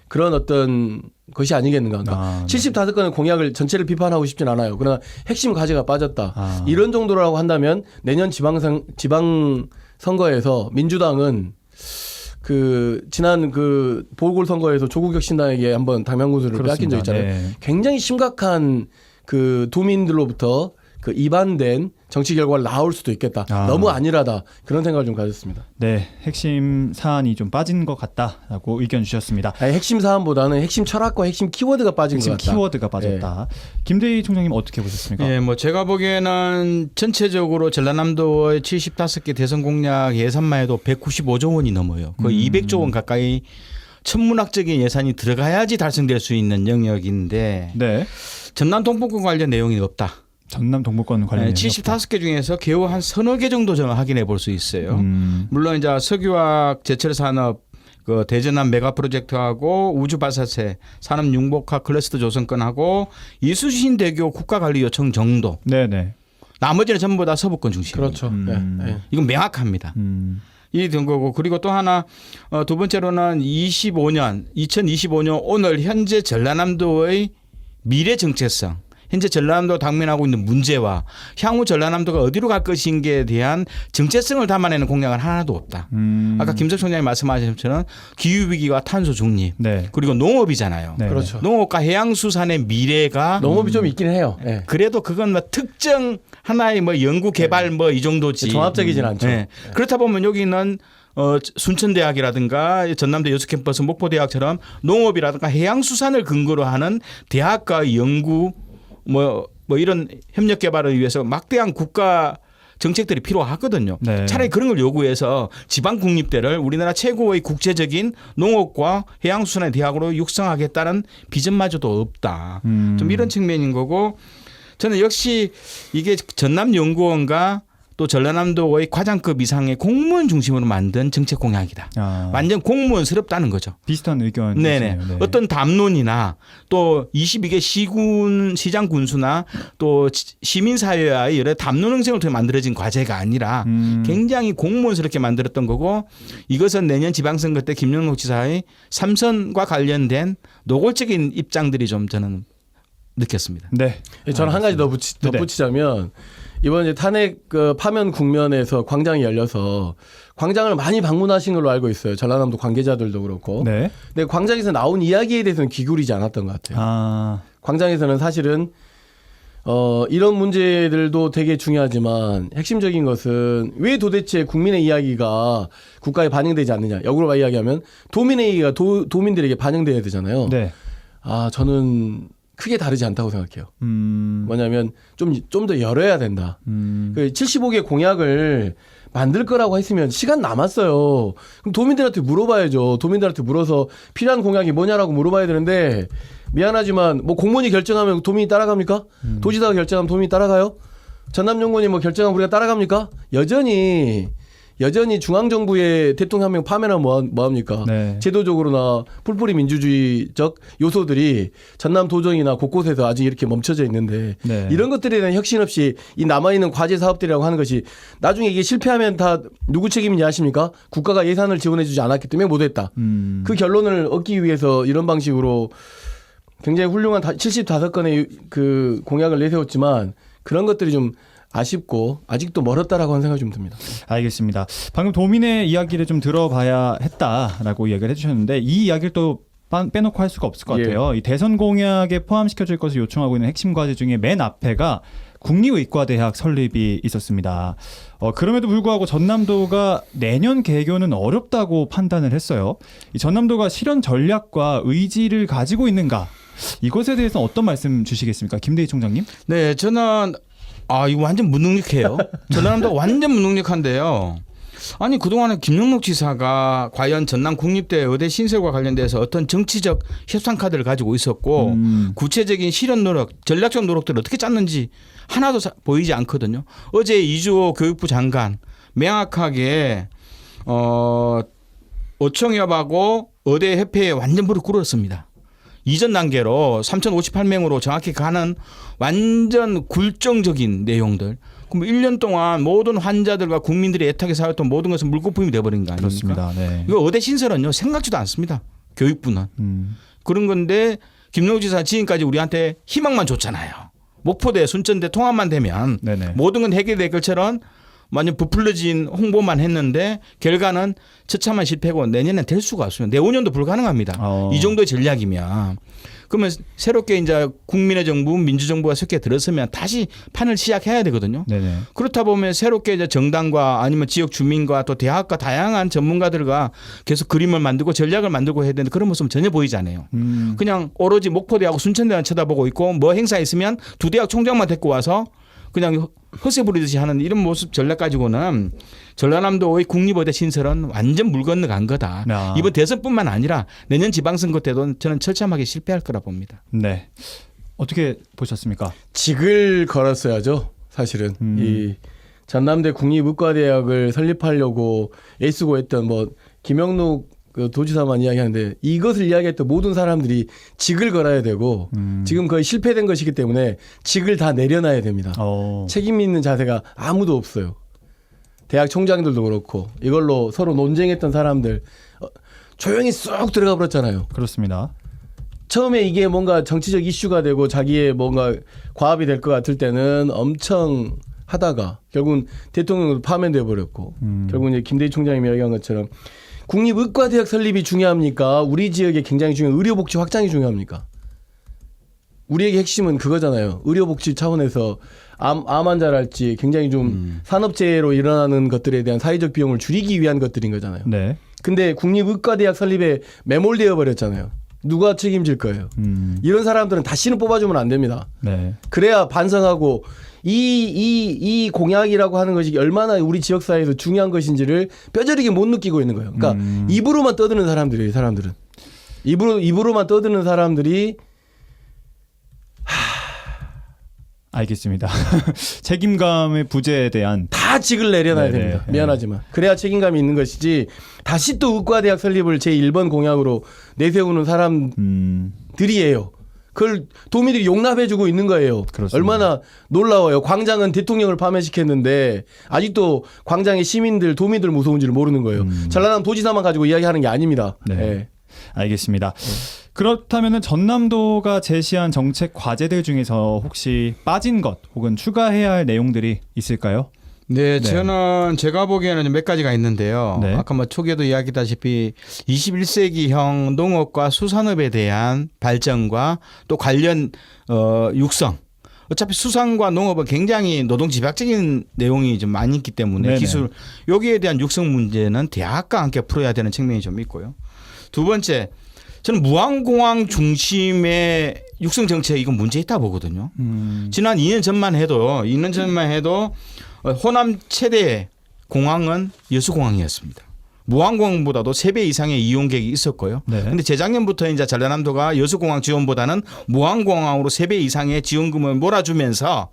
그런 어떤 것이 아니겠는가. 그러니까 75건의 공약을 전체를 비판하고 싶진 않아요. 그러나 핵심 과제가 빠졌다. 이런 정도라고 한다면 내년 지방선거에서 민주당은 지난 보궐선거에서 조국혁 신당에게 한번 당명군수를 뺏긴 적 있잖아요. 네. 굉장히 심각한 도민들로부터 이반된 정치 결과를 나올 수도 있겠다. 너무 안일하다. 그런 생각을 좀 가졌습니다. 네, 핵심 사안이 좀 빠진 것 같다라고 의견 주셨습니다. 아니, 핵심 사안보다는 핵심 철학과 핵심 키워드가 빠진 것 같다. 핵심 키워드가 빠졌다. 네. 김대희 총장님 어떻게 보셨습니까? 예, 뭐 제가 보기에는 전체적으로 전라남도의 75개 대선 공약 예산만 해도 195조 원이 넘어요. 거의 200조 원 가까이 천문학적인 예산이 들어가야지 달성될 수 있는 영역인데 네. 전남 동북권 관련 내용이 없다. 전남 동부권 관련 75개 중에서 겨우 한 서너 개 정도 저는 확인해 볼 수 있어요. 물론 이제 석유화학 제철 산업 그 대전남 메가 프로젝트하고 우주발사체 산업융복화 클러스터 조성권하고 이수신대교 국가관리 요청 정도. 네네. 나머지는 전부 다 서부권 중심입니다. 그렇죠. 네. 이건 명확합니다. 이 된 거고 그리고 또 하나 두 번째로는 2025년 오늘 현재 전라남도의 미래 정체성. 현재 전라남도 당면하고 있는 문제와 향후 전라남도가 어디로 갈 것인가에 대한 정체성을 담아내는 공약은 하나도 없다. 아까 김석 총장이 말씀하신 것처럼 기후위기와 탄소 중립 네. 그리고 농업이잖아요. 네. 그렇죠. 농업과 해양수산의 미래가 농업이 좀 있긴 해요. 네. 그래도 그건 뭐 특정 하나의 뭐 연구 개발 뭐 이 정도지. 종합적이진 않죠. 네. 그렇다 보면 여기는 순천대학이라든가 전남대 여수캠퍼스 목포대학처럼 농업이라든가 해양수산을 근거로 하는 대학과 연구 뭐 이런 협력 개발을 위해서 막대한 국가 정책들이 필요하거든요. 네. 차라리 그런 걸 요구해서 지방 국립대를 우리나라 최고의 국제적인 농업과 해양수산의 대학으로 육성하겠다는 비전마저도 없다. 좀 이런 측면인 거고 저는 역시 이게 전남연구원과 또 전라남도의 과장급 이상의 공무원 중심으로 만든 정책 공약이다. 완전 공무원스럽다는 거죠. 비슷한 의견. 네네. 네. 어떤 담론이나 또 22개 시장 군수나 또 시민사회와의 여러 담론 형성을 통해 만들어진 과제가 아니라 굉장히 공무원스럽게 만들었던 거고 이것은 내년 지방선거 때 김영록 지사의 3선과 관련된 노골적인 입장들이 좀 저는 느꼈습니다. 네. 저는 한 가지 덧붙이자면 이번 이제 탄핵 파면 국면에서 광장이 열려서 광장을 많이 방문하신 걸로 알고 있어요. 전라남도 관계자들도 그렇고. 네. 근데 광장에서 나온 이야기에 대해서는 귀 기울이지 않았던 것 같아요. 광장에서는 사실은 이런 문제들도 되게 중요하지만 핵심적인 것은 왜 도대체 국민의 이야기가 국가에 반영되지 않느냐. 역으로 이야기하면 도민의 얘기가 도민들에게 반영돼야 되잖아요. 네. 저는 크게 다르지 않다고 생각해요. 뭐냐면 좀 더 열어야 된다. 그 75개 공약을 만들 거라고 했으면 시간 남았어요. 그럼 도민들한테 물어봐야죠. 도민들한테 물어서 필요한 공약이 뭐냐라고 물어봐야 되는데 미안하지만 뭐 공무원이 결정하면 도민이 따라갑니까? 도지사가 결정하면 도민이 따라가요? 전남연구원이 뭐 결정하면 우리가 따라갑니까? 여전히 중앙정부의 대통령 한 명 파면하면 뭐합니까? 네. 제도적으로나 풀뿌리 민주주의적 요소들이 전남 도정이나 곳곳에서 아직 이렇게 멈춰져 있는데 네. 이런 이런 것들에 대한 혁신 없이 이 남아있는 과제 사업들이라고 하는 것이 나중에 이게 실패하면 다 누구 책임이냐 하십니까? 국가가 예산을 지원해 주지 않았기 때문에 못했다. 그 결론을 얻기 위해서 이런 방식으로 굉장히 훌륭한 75건의 그 공약을 내세웠지만 그런 것들이 좀 아쉽고 아직도 멀었다라고 하는 생각이 좀 듭니다. 알겠습니다. 방금 도민의 이야기를 좀 들어봐야 했다라고 이야기를 해주셨는데 이 이야기를 또 빼놓고 할 수가 없을 것 같아요. 이 대선 공약에 포함시켜줄 것을 요청하고 있는 핵심 과제 중에 맨 앞에가 국립의과대학 설립이 있었습니다. 그럼에도 불구하고 전남도가 내년 개교는 어렵다고 판단을 했어요. 이 전남도가 실현 전략과 의지를 가지고 있는가? 이것에 대해서 어떤 말씀 주시겠습니까? 김대희 총장님? 네, 저는 이거 완전 무능력해요. 전라남도가 완전 무능력한데요. 아니 그동안에 김영록 지사가 과연 전남 국립대 의대 신설과 관련돼서 어떤 정치적 협상 카드를 가지고 있었고 구체적인 실현 노력, 전략적 노력들을 어떻게 짰는지 하나도 보이지 않거든요. 어제 이주호 교육부 장관 명확하게 어청협하고 의대협회에 완전 무릎 꿇었습니다. 이전 단계로 3,058명으로 정확히 가는 완전 굴종적인 내용들. 그럼 1년 동안 모든 환자들과 국민들이 애타게 살았던 모든 것은 물거품이 돼버린 거 아닙니까? 그렇습니다. 네. 이거 의대 신설은요 생각지도 않습니다. 교육부는. 그런 건데 김영우 지사 지금까지 우리한테 희망만 줬잖아요. 목포대, 순천대 통합만 되면 네네. 모든 건 해결될 것처럼 완전 부풀려진 홍보만 했는데 결과는 처참한 실패고 내년엔 될 수가 없습니다. 내후년도 불가능합니다. 이 정도의 전략이면. 그러면 새롭게 이제 국민의 정부, 민주정부가 새롭게 들어서면 다시 판을 시작해야 되거든요. 네네. 그렇다 보면 새롭게 이제 정당과 아니면 지역 주민과 또 대학과 다양한 전문가들과 계속 그림을 만들고 전략을 만들고 해야 되는데 그런 모습은 전혀 보이지 않아요. 그냥 오로지 목포대하고 순천대만 쳐다보고 있고 뭐 행사 있으면 두 대학 총장만 데리고 와서 그냥 허세 부리듯이 하는 이런 모습 전략 가지고는 전라남도의 국립의대 신설은 완전 물 건너간 거다. 이번 대선뿐만 아니라 내년 지방선거 때도 저는 처참하게 실패할 거라 봅니다. 네. 어떻게 보셨습니까? 직을 걸었어야죠. 사실은 이 전남대 국립의과대학을 설립하려고 애쓰고 했던 뭐 김영록 그 도지사만 이야기하는데 이것을 이야기했던 모든 사람들이 직을 걸어야 되고 지금 거의 실패된 것이기 때문에 직을 다 내려놔야 됩니다. 책임 있는 자세가 아무도 없어요. 대학 총장들도 그렇고 이걸로 서로 논쟁했던 사람들 조용히 쏙 들어가 버렸잖아요. 그렇습니다. 처음에 이게 뭔가 정치적 이슈가 되고 자기의 뭔가 과업이 될 것 같을 때는 엄청 하다가 결국은 대통령으로 파면돼 버렸고 결국은 이제 김대희 총장이 이야기한 것처럼 국립의과대학 설립이 중요합니까? 우리 지역에 굉장히 중요한 의료복지 확장이 중요합니까? 우리에게 핵심은 그거잖아요. 의료복지 차원에서 암 환자랄지 굉장히 좀 산업재해로 일어나는 것들에 대한 사회적 비용을 줄이기 위한 것들인 거잖아요. 네. 근데 국립의과대학 설립에 매몰되어 버렸잖아요. 누가 책임질 거예요? 이런 사람들은 다시는 뽑아주면 안 됩니다. 네. 그래야 반성하고 이 공약이라고 하는 것이 얼마나 우리 지역사회에서 중요한 것인지를 뼈저리게 못 느끼고 있는 거예요. 그러니까 입으로만 떠드는 사람들이에요. 사람들은. 입으로만 떠드는 사람들이 알겠습니다. 책임감의 부재에 대한 다 직을 내려놔야 됩니다. 미안하지만. 그래야 책임감이 있는 것이지 다시 또 의과대학 설립을 제1번 공약으로 내세우는 사람들이에요. 그걸 도민들이 용납해주고 있는 거예요. 그렇습니다. 얼마나 놀라워요. 광장은 대통령을 파면시켰는데 아직도 광장의 시민들, 도민들 무서운지를 모르는 거예요. 전라남 도지사만 가지고 이야기하는 게 아닙니다. 네. 네. 알겠습니다. 그렇다면 전남도가 제시한 정책 과제들 중에서 혹시 빠진 것 혹은 추가해야 할 내용들이 있을까요? 네, 저는 제가 보기에는 몇 가지가 있는데요. 네. 아까 뭐 초기에도 이야기했다시피 21세기형 농업과 수산업에 대한 발전과 또 관련 육성. 어차피 수산과 농업은 굉장히 노동 집약적인 내용이 좀 많이 있기 때문에 네네. 기술 여기에 대한 육성 문제는 대학과 함께 풀어야 되는 측면이 좀 있고요. 두 번째, 저는 무안공항 중심의 육성 정책 이건 문제 있다 보거든요. 지난 2년 전만 해도 호남 최대 공항은 여수공항이었습니다. 무안공항보다도 3배 이상의 이용객이 있었고요. 그런데 네. 재작년부터 이제 전라남도가 여수공항 지원보다는 무안공항으로 3배 이상의 지원금을 몰아주면서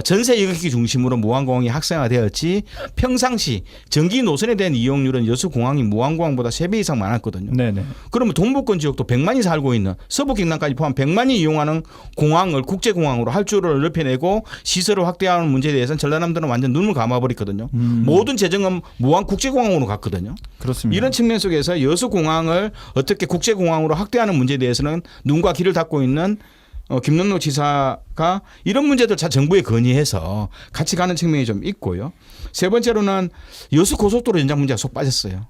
전세 여객기 중심으로 무안공항이 활성화되었지 평상시 전기 노선에 대한 이용률은 여수공항이 무안공항보다 3배 이상 많았거든요. 네네. 그러면 동북권 지역도 100만이 살고 있는 서북경남까지 포함 100만이 이용하는 공항을 국제공항으로 할주를 넓혀내고 시설을 확대하는 문제에 대해서는 전라남도는 완전 눈을 감아버렸거든요. 모든 재정은 무안 국제공항으로 갔거든요. 그렇습니다. 이런 측면 속에서 여수공항을 어떻게 국제공항으로 확대하는 문제에 대해서는 눈과 귀를 닫고 있는 김남록 지사가 이런 문제들 다 정부에 건의해서 같이 가는 측면이 좀 있고요. 세 번째로는 여수 고속도로 연장 문제가 쏙 빠졌어요.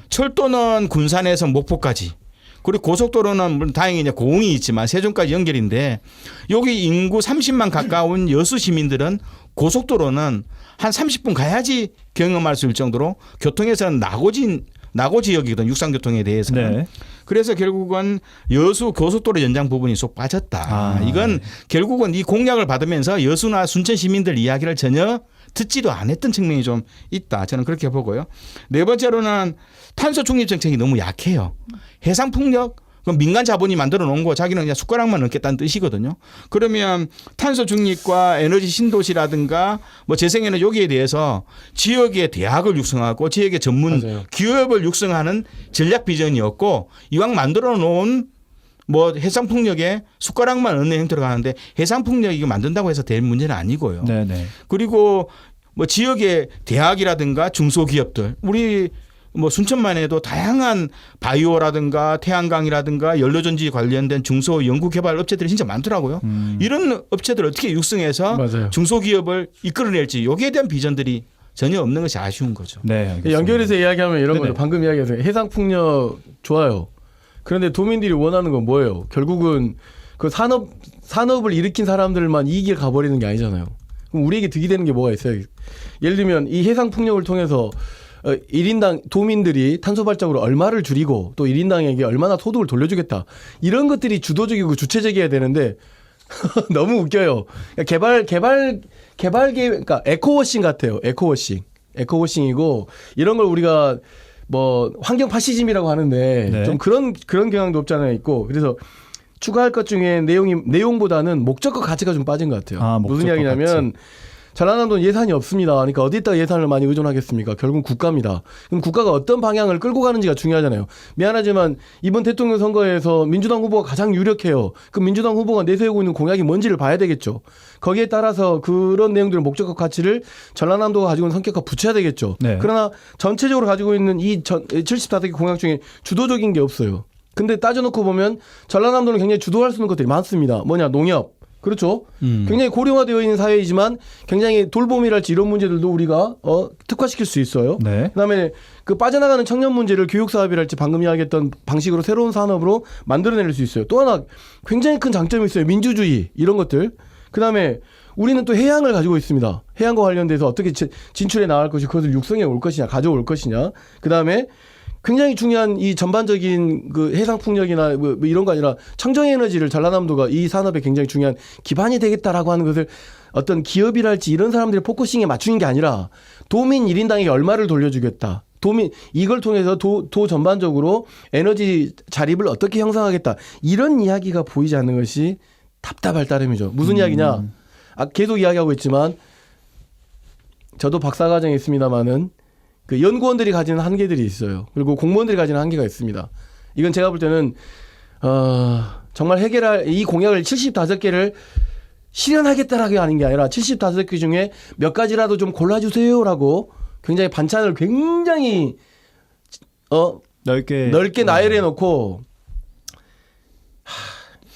철도는 군산에서 목포까지. 그리고 고속도로는 물론 다행히 이제 고흥이 있지만 세종까지 연결인데 여기 인구 30만 가까운 여수 시민들은 고속도로는 한 30분 가야지 경험할 수 있을 정도로 교통에서는 낙오 지역이거든 육상교통에 대해서는. 네. 그래서 결국은 여수 고속도로 연장 부분이 쏙 빠졌다. 이건 결국은 이 공약을 받으면서 여수나 순천 시민들 이야기를 전혀 듣지도 않았던 측면이 좀 있다. 저는 그렇게 보고요. 네 번째로는 탄소 중립 정책이 너무 약해요. 해상풍력 그럼 민간 자본이 만들어 놓은 거 자기는 그냥 숟가락만 넣겠다는 뜻이거든요. 그러면 탄소 중립과 에너지 신도시라든가 뭐 재생에너지 여기에 대해서 지역의 대학을 육성하고 지역의 전문 맞아요. 기업을 육성하는 전략 비전이었고 이왕 만들어 놓은 뭐 해상풍력에 숟가락만 넣는 형태로 가는데 해상풍력이 이거 만든다고 해서 될 문제는 아니고요. 네네. 그리고 뭐 지역의 대학이라든가 중소기업들 우리 뭐 순천만 해도 다양한 바이오라든가 태양광이라든가 연료전지 관련된 중소 연구개발 업체들이 진짜 많더라고요. 이런 업체들 어떻게 육성해서 맞아요. 중소기업을 이끌어낼지 여기에 대한 비전들이 전혀 없는 것이 아쉬운 거죠. 네. 알겠습니다. 연결해서 이야기하면 이런 네네. 거죠. 방금 이야기해서 해상풍력 좋아요. 그런데 도민들이 원하는 건 뭐예요? 결국은 그 산업을 일으킨 사람들만 이익을 가버리는 게 아니잖아요. 그럼 우리에게 득이 되는 게 뭐가 있어요? 예를 들면 이 해상풍력을 통해서 1인당 도민들이 탄소 발자국을 얼마를 줄이고 또 1인당에게 얼마나 소득을 돌려주겠다. 이런 것들이 주도적이고 주체적이어야 되는데 너무 웃겨요. 그러니까 에코워싱 같아요. 에코워싱이고 이런 걸 우리가 뭐 환경 파시즘이라고 하는데 네. 좀 그런 경향도 없지 않아 있고 그래서 추가할 것 중에 내용보다는 목적과 가치가 좀 빠진 것 같아요. 아, 무슨 목적과 이야기냐면 전라남도는 예산이 없습니다. 그러니까 어디다 예산을 많이 의존하겠습니까? 결국은 국가입니다. 그럼 국가가 어떤 방향을 끌고 가는지가 중요하잖아요. 미안하지만 이번 대통령 선거에서 민주당 후보가 가장 유력해요. 그 민주당 후보가 내세우고 있는 공약이 뭔지를 봐야 되겠죠. 거기에 따라서 그런 내용들의 목적과 가치를 전라남도가 가지고 있는 성격과 붙여야 되겠죠. 네. 그러나 전체적으로 가지고 있는 이 75개 공약 중에 주도적인 게 없어요. 근데 따져놓고 보면 전라남도는 굉장히 주도할 수 있는 것들이 많습니다. 뭐냐, 농협. 그렇죠. 굉장히 고령화되어 있는 사회이지만 굉장히 돌봄이랄지 이런 문제들도 우리가 특화시킬 수 있어요. 네. 그다음에 그 빠져나가는 청년 문제를 교육 사업이랄지 방금 이야기했던 방식으로 새로운 산업으로 만들어낼 수 있어요. 또 하나 굉장히 큰 장점이 있어요. 민주주의 이런 것들. 그다음에 우리는 또 해양을 가지고 있습니다. 해양과 관련돼서 어떻게 진출해 나갈 것이 그것을 육성해 올 것이냐 가져올 것이냐. 그다음에 굉장히 중요한 이 전반적인 그 해상 풍력이나 뭐 이런 거 아니라 청정에너지를 전라남도가 이 산업에 굉장히 중요한 기반이 되겠다라고 하는 것을 어떤 기업이랄지 이런 사람들의 포커싱에 맞추는 게 아니라 도민 1인당에게 얼마를 돌려주겠다. 이걸 통해서 도 전반적으로 에너지 자립을 어떻게 형성하겠다. 이런 이야기가 보이지 않는 것이 답답할 따름이죠. 무슨 이야기냐. 계속 이야기하고 있지만 저도 박사과정에 있습니다마는 그 연구원들이 가지는 한계들이 있어요. 그리고 공무원들이 가지는 한계가 있습니다. 이건 제가 볼 때는 정말 해결할 이 공약을 75개를 실현하겠다라고 하는 게 아니라 75개 중에 몇 가지라도 좀 골라주세요라고 굉장히 반찬을 굉장히 넓게 나열해 놓고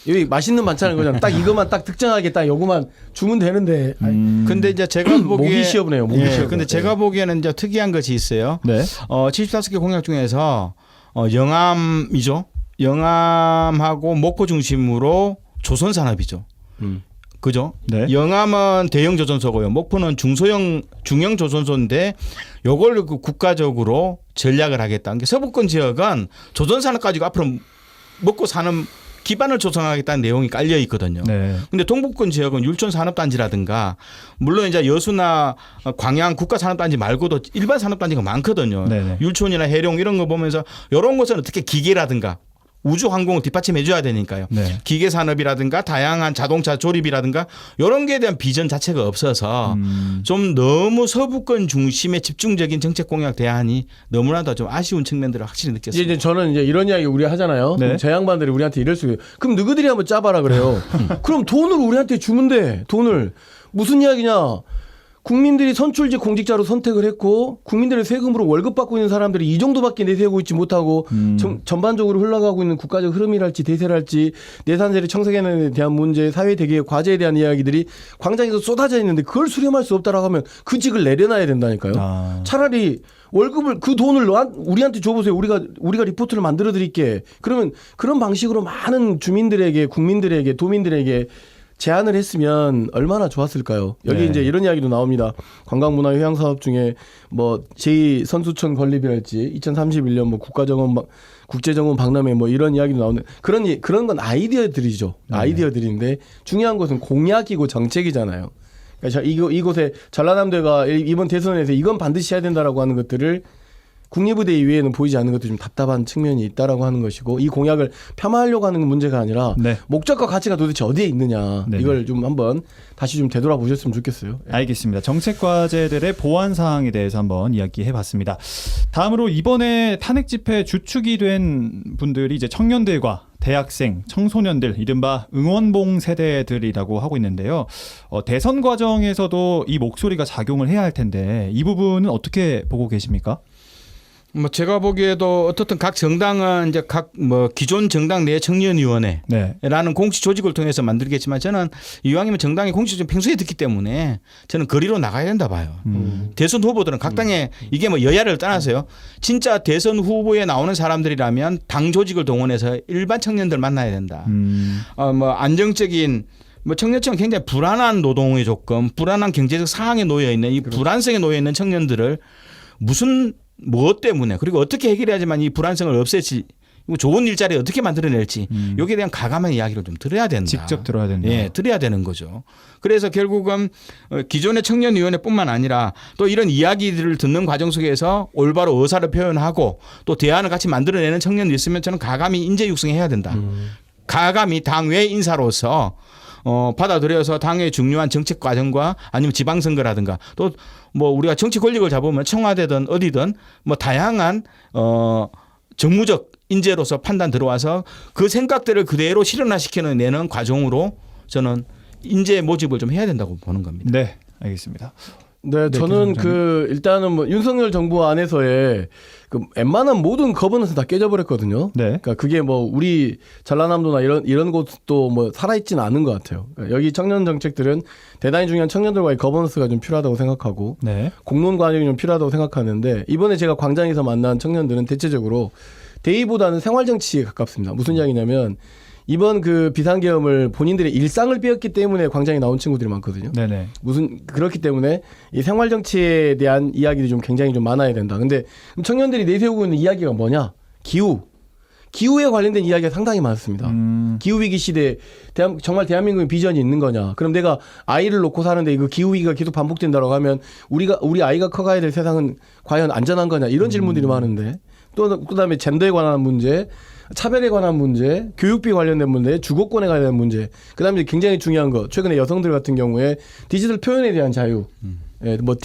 여기 맛있는 반찬을 그냥 딱 이것만 딱 특정하게 딱 요거만 주면 되는데. 근데 이제 제가 보기에 목이 시어보네요. 목이 시어보. 근데 제가 보기에는 이제 특이한 것이 있어요. 네. 75개 공약 중에서 영암이죠. 영암하고 목포 중심으로 조선 산업이죠. 그죠? 네. 영암은 대형 조선소고요. 목포는 중형 조선소인데 요걸 국가적으로 전략을 하겠다. 그러니까 서부권 지역은 조선 산업 가지고 앞으로 먹고 사는 기반을 조성하겠다는 내용이 깔려 있거든요. 네. 근데 동북권 지역은 율촌 산업단지라든가 물론 이제 여수나 광양 국가산업단지 말고도 일반 산업단지가 많거든요. 네네. 율촌이나 해룡 이런 거 보면서 이런 것은 어떻게 기계라든가 우주 항공을 뒷받침해 줘야 되니까요. 네. 기계 산업이라든가 다양한 자동차 조립이라든가 이런 거에 대한 비전 자체가 없어서 좀 너무 서부권 중심의 집중적인 정책 공약 대안이 너무나도 좀 아쉬운 측면들을 확실히 느꼈습니다. 이제 저는 이제 이런 이야기 우리 하잖아요. 네. 그럼 제 양반들이 우리한테 이럴 수 있어요. 그럼 너희들이 한번 짜봐라 그래요. 그럼 돈을 우리한테 주면 돼. 돈을. 무슨 이야기냐. 국민들이 선출직 공직자로 선택을 했고 국민들의 세금으로 월급 받고 있는 사람들이 이 정도밖에 내세우고 있지 못하고 전반적으로 흘러가고 있는 국가적 흐름이랄지 대세랄지 내산세를 청색에너지에 대한 문제, 사회 대개의 과제에 대한 이야기들이 광장에서 쏟아져 있는데 그걸 수렴할 수 없다라고 하면 그 직을 내려놔야 된다니까요. 차라리 월급을 그 돈을 우리한테 줘보세요. 우리가 리포트를 만들어 드릴게. 그러면 그런 방식으로 많은 주민들에게 국민들에게 도민들에게 제안을 했으면 얼마나 좋았을까요? 여기 네. 이제 이런 이야기도 나옵니다. 관광문화 휴양 사업 중에 뭐 제2선수촌 건립이랄지 2031년 뭐 국제정원 박람회 뭐 이런 이야기도 나오는 그런 건 아이디어들이죠. 네. 아이디어들인데 중요한 것은 공약이고 정책이잖아요. 그러니까 이곳에 전라남도가 이번 대선에서 이건 반드시 해야 된다라고 하는 것들을 국립의대 이외에는 보이지 않는 것도 좀 답답한 측면이 있다라고 하는 것이고 이 공약을 폄하하려고 하는 문제가 아니라 네. 목적과 가치가 도대체 어디에 있느냐 네네. 이걸 좀 한번 다시 좀 되돌아보셨으면 좋겠어요. 알겠습니다. 정책 과제들의 보완 사항에 대해서 한번 이야기해봤습니다. 다음으로 이번에 탄핵 집회 주축이 된 분들이 이제 청년들과 대학생, 청소년들, 이른바 응원봉 세대들이라고 하고 있는데요. 대선 과정에서도 이 목소리가 작용을 해야 할 텐데 이 부분은 어떻게 보고 계십니까? 뭐 제가 보기에도 어떻든 각 정당은 이제 각 뭐 기존 정당 내 청년위원회라는 네. 공식 조직을 통해서 만들겠지만 저는 이왕이면 정당의 공식이 좀 평소에 듣기 때문에 저는 거리로 나가야 된다 봐요. 대선 후보들은 각 당에 이게 뭐 여야를 떠나서요. 진짜 대선 후보에 나오는 사람들이라면 당 조직을 동원해서 일반 청년들 만나야 된다. 뭐 안정적인 뭐 청년층은 굉장히 불안한 노동의 조건, 불안한 경제적 상황에 놓여 있는 이 불안성에 놓여 있는 청년들을 무엇 때문에 그리고 어떻게 해결해야지만 이 불안성을 없앨지 좋은 일자리 어떻게 만들어낼지 여기에 대한 가감한 이야기를 좀 들어야 된다. 직접 들어야 된다. 예, 들어야 되는 거죠. 그래서 결국은 기존의 청년위원회뿐만 아니라 또 이런 이야기들을 듣는 과정 속에서 올바로 의사를 표현하고 또 대안을 같이 만들어내는 청년이 있으면 저는 가감히 인재 육성해야 된다. 가감히 당외 인사로서 받아들여서 당의 중요한 정책 과정과 아니면 지방선거라든가 또 뭐 우리가 정치 권력을 잡으면 청와대든 어디든 뭐 다양한 정무적 인재로서 판단 들어와서 그 생각들을 그대로 실현화시키는 내는 과정으로 저는 인재 모집을 좀 해야 된다고 보는 겁니다. 네, 알겠습니다. 네, 저는 일단은 뭐 윤석열 정부 안에서의 그 웬만한 모든 거버넌스 다 깨져버렸거든요. 네. 그러니까 그게 뭐 우리 전라남도나 이런 곳도 뭐 살아있지는 않은 것 같아요. 그러니까 여기 청년 정책들은 대단히 중요한 청년들과의 거버넌스가 좀 필요하다고 생각하고 네. 공론 관여이 좀 필요하다고 생각하는데 이번에 제가 광장에서 만난 청년들은 대체적으로 대의보다는 생활정치에 가깝습니다. 무슨 이야기냐면 이번 그 비상계엄을 본인들의 일상을 빼앗기 때문에 광장에 나온 친구들이 많거든요. 네네. 그렇기 때문에 이 생활 정치에 대한 이야기들이 좀 굉장히 좀 많아야 된다. 근데 청년들이 내세우고 있는 이야기가 뭐냐? 기후에 관련된 이야기가 상당히 많습니다. 기후 위기 시대 정말 대한민국의 비전이 있는 거냐? 그럼 내가 아이를 놓고 사는데 그 기후 위기가 계속 반복된다고 하면 우리 아이가 커가야 될 세상은 과연 안전한 거냐? 이런 질문들이 많은데 또 그다음에 젠더에 관한 문제, 차별에 관한 문제, 교육비 관련된 문제, 주거권에 관련된 문제. 그다음에 굉장히 중요한 거. 최근에 여성들 같은 경우에 디지털 표현에 대한 자유. 예, 뭐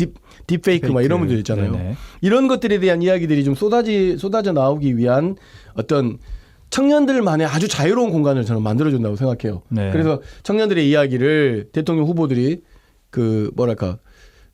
딥페이크 막 이런 문제 있잖아요. 네네. 이런 것들에 대한 이야기들이 좀 쏟아져 나오기 위한 어떤 청년들만의 아주 자유로운 공간을 저는 만들어준다고 생각해요. 네. 그래서 청년들의 이야기를 대통령 후보들이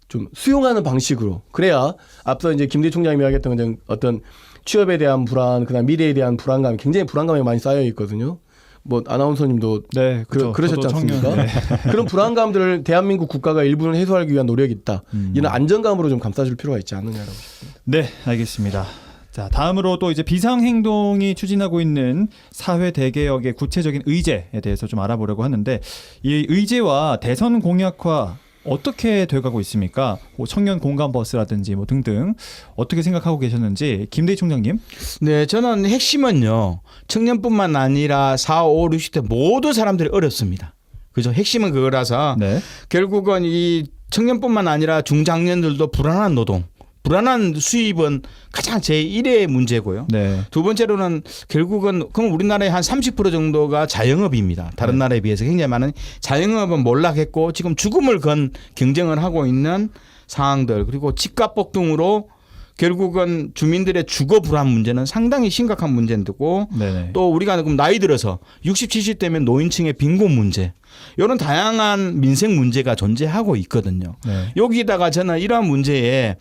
좀 수용하는 방식으로 그래야 앞서 이제 김대중 총장이 이야기했던 어떤 취업에 대한 불안, 그다음 미래에 대한 불안감, 굉장히 불안감이 많이 쌓여 있거든요. 뭐 아나운서님도 네, 그렇죠. 그러셨지 저도 않습니까? 청년, 네. 그런 불안감들을 대한민국 국가가 일부는 해소하기 위한 노력이 있다. 이런 안정감으로 좀 감싸줄 필요가 있지 않느냐라고 싶습니다. 네, 알겠습니다. 자, 다음으로 또 이제 비상행동이 추진하고 있는 사회 대개혁의 구체적인 의제에 대해서 좀 알아보려고 하는데 이 의제와 대선 공약화 어떻게 돼가고 있습니까? 뭐 청년 공감 버스라든지 뭐 등등 어떻게 생각하고 계셨는지 김대희 총장님. 네, 저는 핵심은요. 청년뿐만 아니라 4, 5, 60대 모든 사람들이 어렵습니다. 그죠? 핵심은 그거라서 네. 결국은 이 청년뿐만 아니라 중장년들도 불안한 노동, 불안한 수입은 가장 제1의 문제고요. 네. 두 번째로는 결국은 그럼 우리나라의 한 30% 정도가 자영업입니다. 다른 네. 나라에 비해서 굉장히 많은 자영업은 몰락했고 지금 죽음을 건 경쟁을 하고 있는 상황들 그리고 집값 폭등으로 결국은 주민들의 주거 불안 문제는 상당히 심각한 문제고 네네. 또 우리가 그럼 나이 들어서 60, 70대면 노인층의 빈곤 문제 이런 다양한 민생 문제가 존재하고 있거든요. 네. 여기다가 저는 이러한 문제에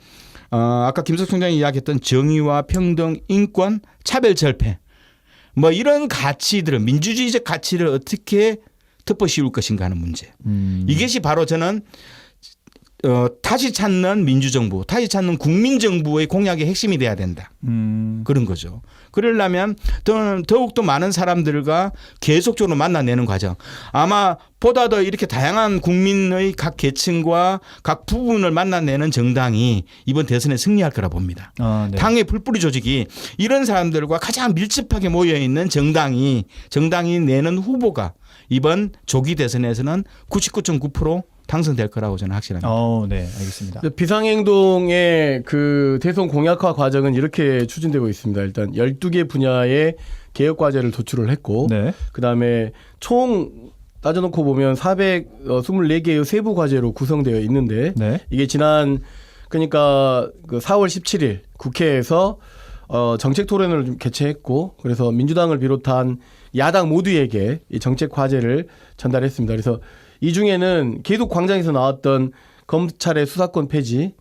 아까 김석 총장이 이야기했던 정의와 평등, 인권, 차별 절패 뭐 이런 가치들을 민주주의적 가치를 어떻게 덮어씌울 것인가 하는 문제. 이것이 바로 저는 다시 찾는 민주정부, 다시 찾는 국민정부의 공약의 핵심이 돼야 된다. 그런 거죠. 그러려면 더욱더 많은 사람들과 계속적으로 만나내는 과정. 아마 보다 더 이렇게 다양한 국민의 각 계층과 각 부분을 만나내는 정당이 이번 대선에 승리할 거라 봅니다. 아, 네. 당의 풀뿌리 조직이 이런 사람들과 가장 밀접하게 모여있는 정당이 내는 후보가 이번 조기 대선에서는 99.9% 당선될 거라고 저는 확실합니다. 네, 알겠습니다. 비상행동의 그 대선 공약화 과정은 이렇게 추진되고 있습니다. 일단 12개 분야의 개혁 과제를 도출을 했고 네. 그다음에 총 따져놓고 보면 424개의 세부 과제로 구성되어 있는데 네. 이게 지난 그러니까 그 4월 17일 국회에서 정책 토론을 좀 개최했고 그래서 민주당을 비롯한 야당 모두에게 이 정책 과제를 전달했습니다. 그래서 이 중에는 계속 광장에서 나왔던 검찰의 수사권 폐지,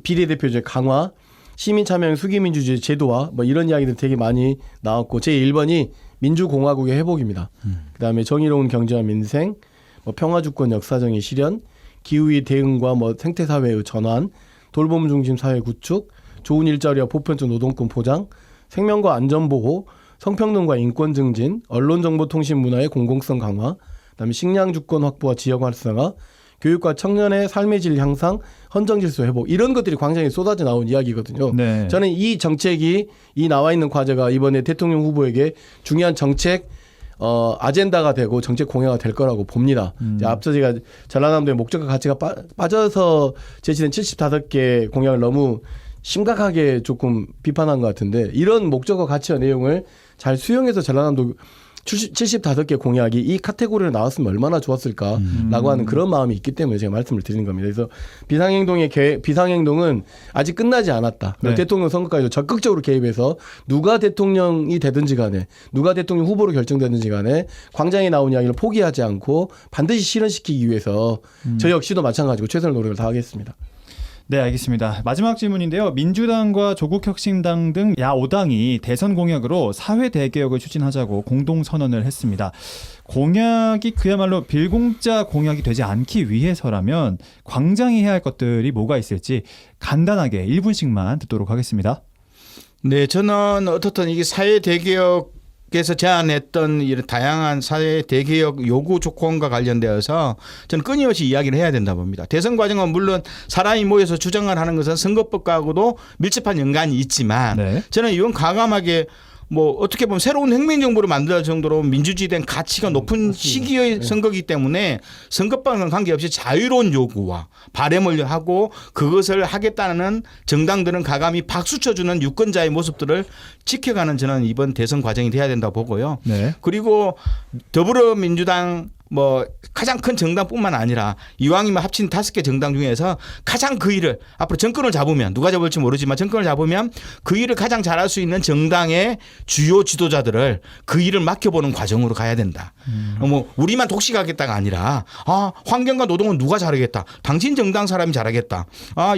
비례대표제 강화, 시민참여형 수기민주주의 제도화 뭐 이런 이야기들 되게 많이 나왔고 제1번이 민주공화국의 회복입니다. 그다음에 정의로운 경제와 민생, 뭐 평화주권 역사정의 실현, 기후위 대응과 뭐 생태사회의 전환, 돌봄 중심 사회 구축, 좋은 일자리와 보편적 노동권 보장, 생명과 안전보호, 성평등과 인권 증진, 언론정보통신 문화의 공공성 강화, 그다음에 식량 주권 확보와 지역 활성화, 교육과 청년의 삶의 질 향상, 헌정 질서 회복 이런 것들이 광장에 쏟아져 나온 이야기거든요. 네. 저는 이 정책이 이 나와 있는 과제가 이번에 대통령 후보에게 중요한 정책 아젠다가 되고 정책 공약가 될 거라고 봅니다. 앞서 제가 전라남도의 목적과 가치가 빠져서 제시된 75개 공약을 너무 심각하게 조금 비판한 것 같은데 이런 목적과 가치와 내용을 잘 수용해서 전라남도 75개 공약이 이 카테고리로 나왔으면 얼마나 좋았을까라고 하는 그런 마음이 있기 때문에 제가 말씀을 드리는 겁니다. 그래서 비상행동은 아직 끝나지 않았다. 네. 대통령 선거까지도 적극적으로 개입해서 누가 대통령이 되든지 간에 누가 대통령 후보로 결정되든지 간에 광장에 나온 이야기를 포기하지 않고 반드시 실현시키기 위해서 저 역시도 마찬가지고 최선의 노력을 다하겠습니다. 네, 알겠습니다. 마지막 질문인데요. 민주당과 조국혁신당 등 야5당이 대선 공약으로 사회 대개혁을 추진하자고 공동선언을 했습니다. 공약이 그야말로 빌공짜 공약이 되지 않기 위해서라면 광장이 해야 할 것들이 뭐가 있을지 간단하게 1분씩만 듣도록 하겠습니다. 네, 저는 어떻든 이게 사회 대개혁에서 제안했던 이런 다양한 사회 대개혁 요구 조건과 관련되어서 저는 끊임없이 이야기를 해야 된다 봅니다. 대선 과정은 물론 사람이 모여서 주장을 하는 것은 선거법과도 밀접한 연관이 있지만 네. 저는 이건 과감하게 뭐 어떻게 보면 새로운 혁명정부를 만들 정도로 민주주의된 가치가 높은 시기의 선거이기 때문에 선거법과는 관계없이 자유로운 요구와 바램을 하고 그것을 하겠다는 정당들은 가감히 박수 쳐주는 유권자의 모습들을 지켜가는 저는 이번 대선 과정이 돼야 된다고 보고요. 네. 그리고 더불어민주당 뭐 가장 큰 정당뿐만 아니라 이왕이면 합친 5개 정당 중에서 가장 그 일을 앞으로 정권을 잡으면 누가 잡을지 모르지만 정권을 잡으면 그 일을 가장 잘할 수 있는 정당의 주요 지도자들을 그 일을 맡겨보는 과정으로 가야 된다. 뭐 우리만 독식하겠다가 아니라 환경과 노동은 누가 잘하겠다. 당신 정당 사람이 잘하겠다.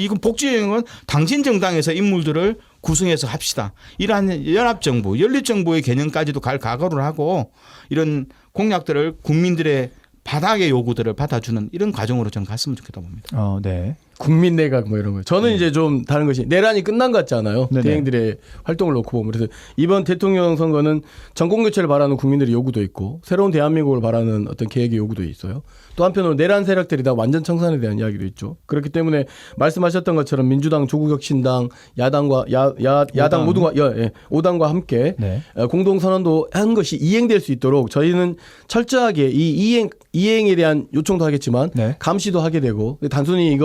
이건 복지행은 당신 정당에서 인물들을 구성해서 합시다. 이러한 연합정부, 연립정부의 개념까지도 갈 각오를 하고 이런 공약들을 국민들의 바닥의 요구들을 받아주는 이런 과정으로 저는 갔으면 좋겠다 봅니다. 네. 국민 내각 뭐 이런 거. 저는 이제 좀 다른 것이 내란이 끝난 것 같잖아요. 네네. 대행들의 활동을 놓고 보면. 그래서 이번 대통령 선거는 정권 교체를 바라는 국민들의 요구도 있고 새로운 대한민국을 바라는 어떤 계획의 요구도 있어요. 또 한편으로 내란 세력들이 다 완전 청산에 대한 이야기도 있죠. 그렇기 때문에 말씀하셨던 것처럼 민주당, 조국혁신당, 야당과 야당 모두가 5당과 함께 네. 공동 선언도 한 것이 이행될 수 있도록 저희는 철저하게 이 이행에 대한 요청도 하겠지만 네. 감시도 하게 되고 단순히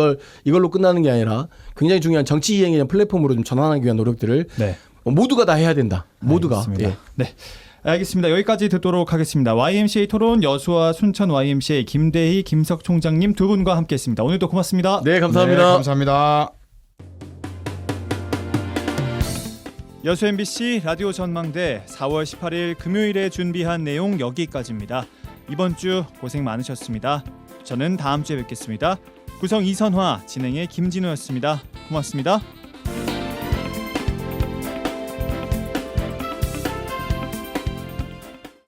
이걸로 끝나는 게 아니라 굉장히 중요한 정치 이행에 대한 플랫폼으로 좀 전환하기 위한 노력들을 네. 모두가 다 해야 된다. 모두가. 알겠습니다. 예. 네. 알겠습니다. 여기까지 듣도록 하겠습니다. YMCA 토론 여수와 순천 YMCA 김대희, 김석 총장님 두 분과 함께했습니다. 오늘도 고맙습니다. 네, 감사합니다. 네, 감사합니다. 여수 MBC 라디오 전망대 4월 18일 금요일에 준비한 내용 여기까지입니다. 이번 주 고생 많으셨습니다. 저는 다음 주에 뵙겠습니다. 구성 이선화, 진행의 김진우였습니다. 고맙습니다.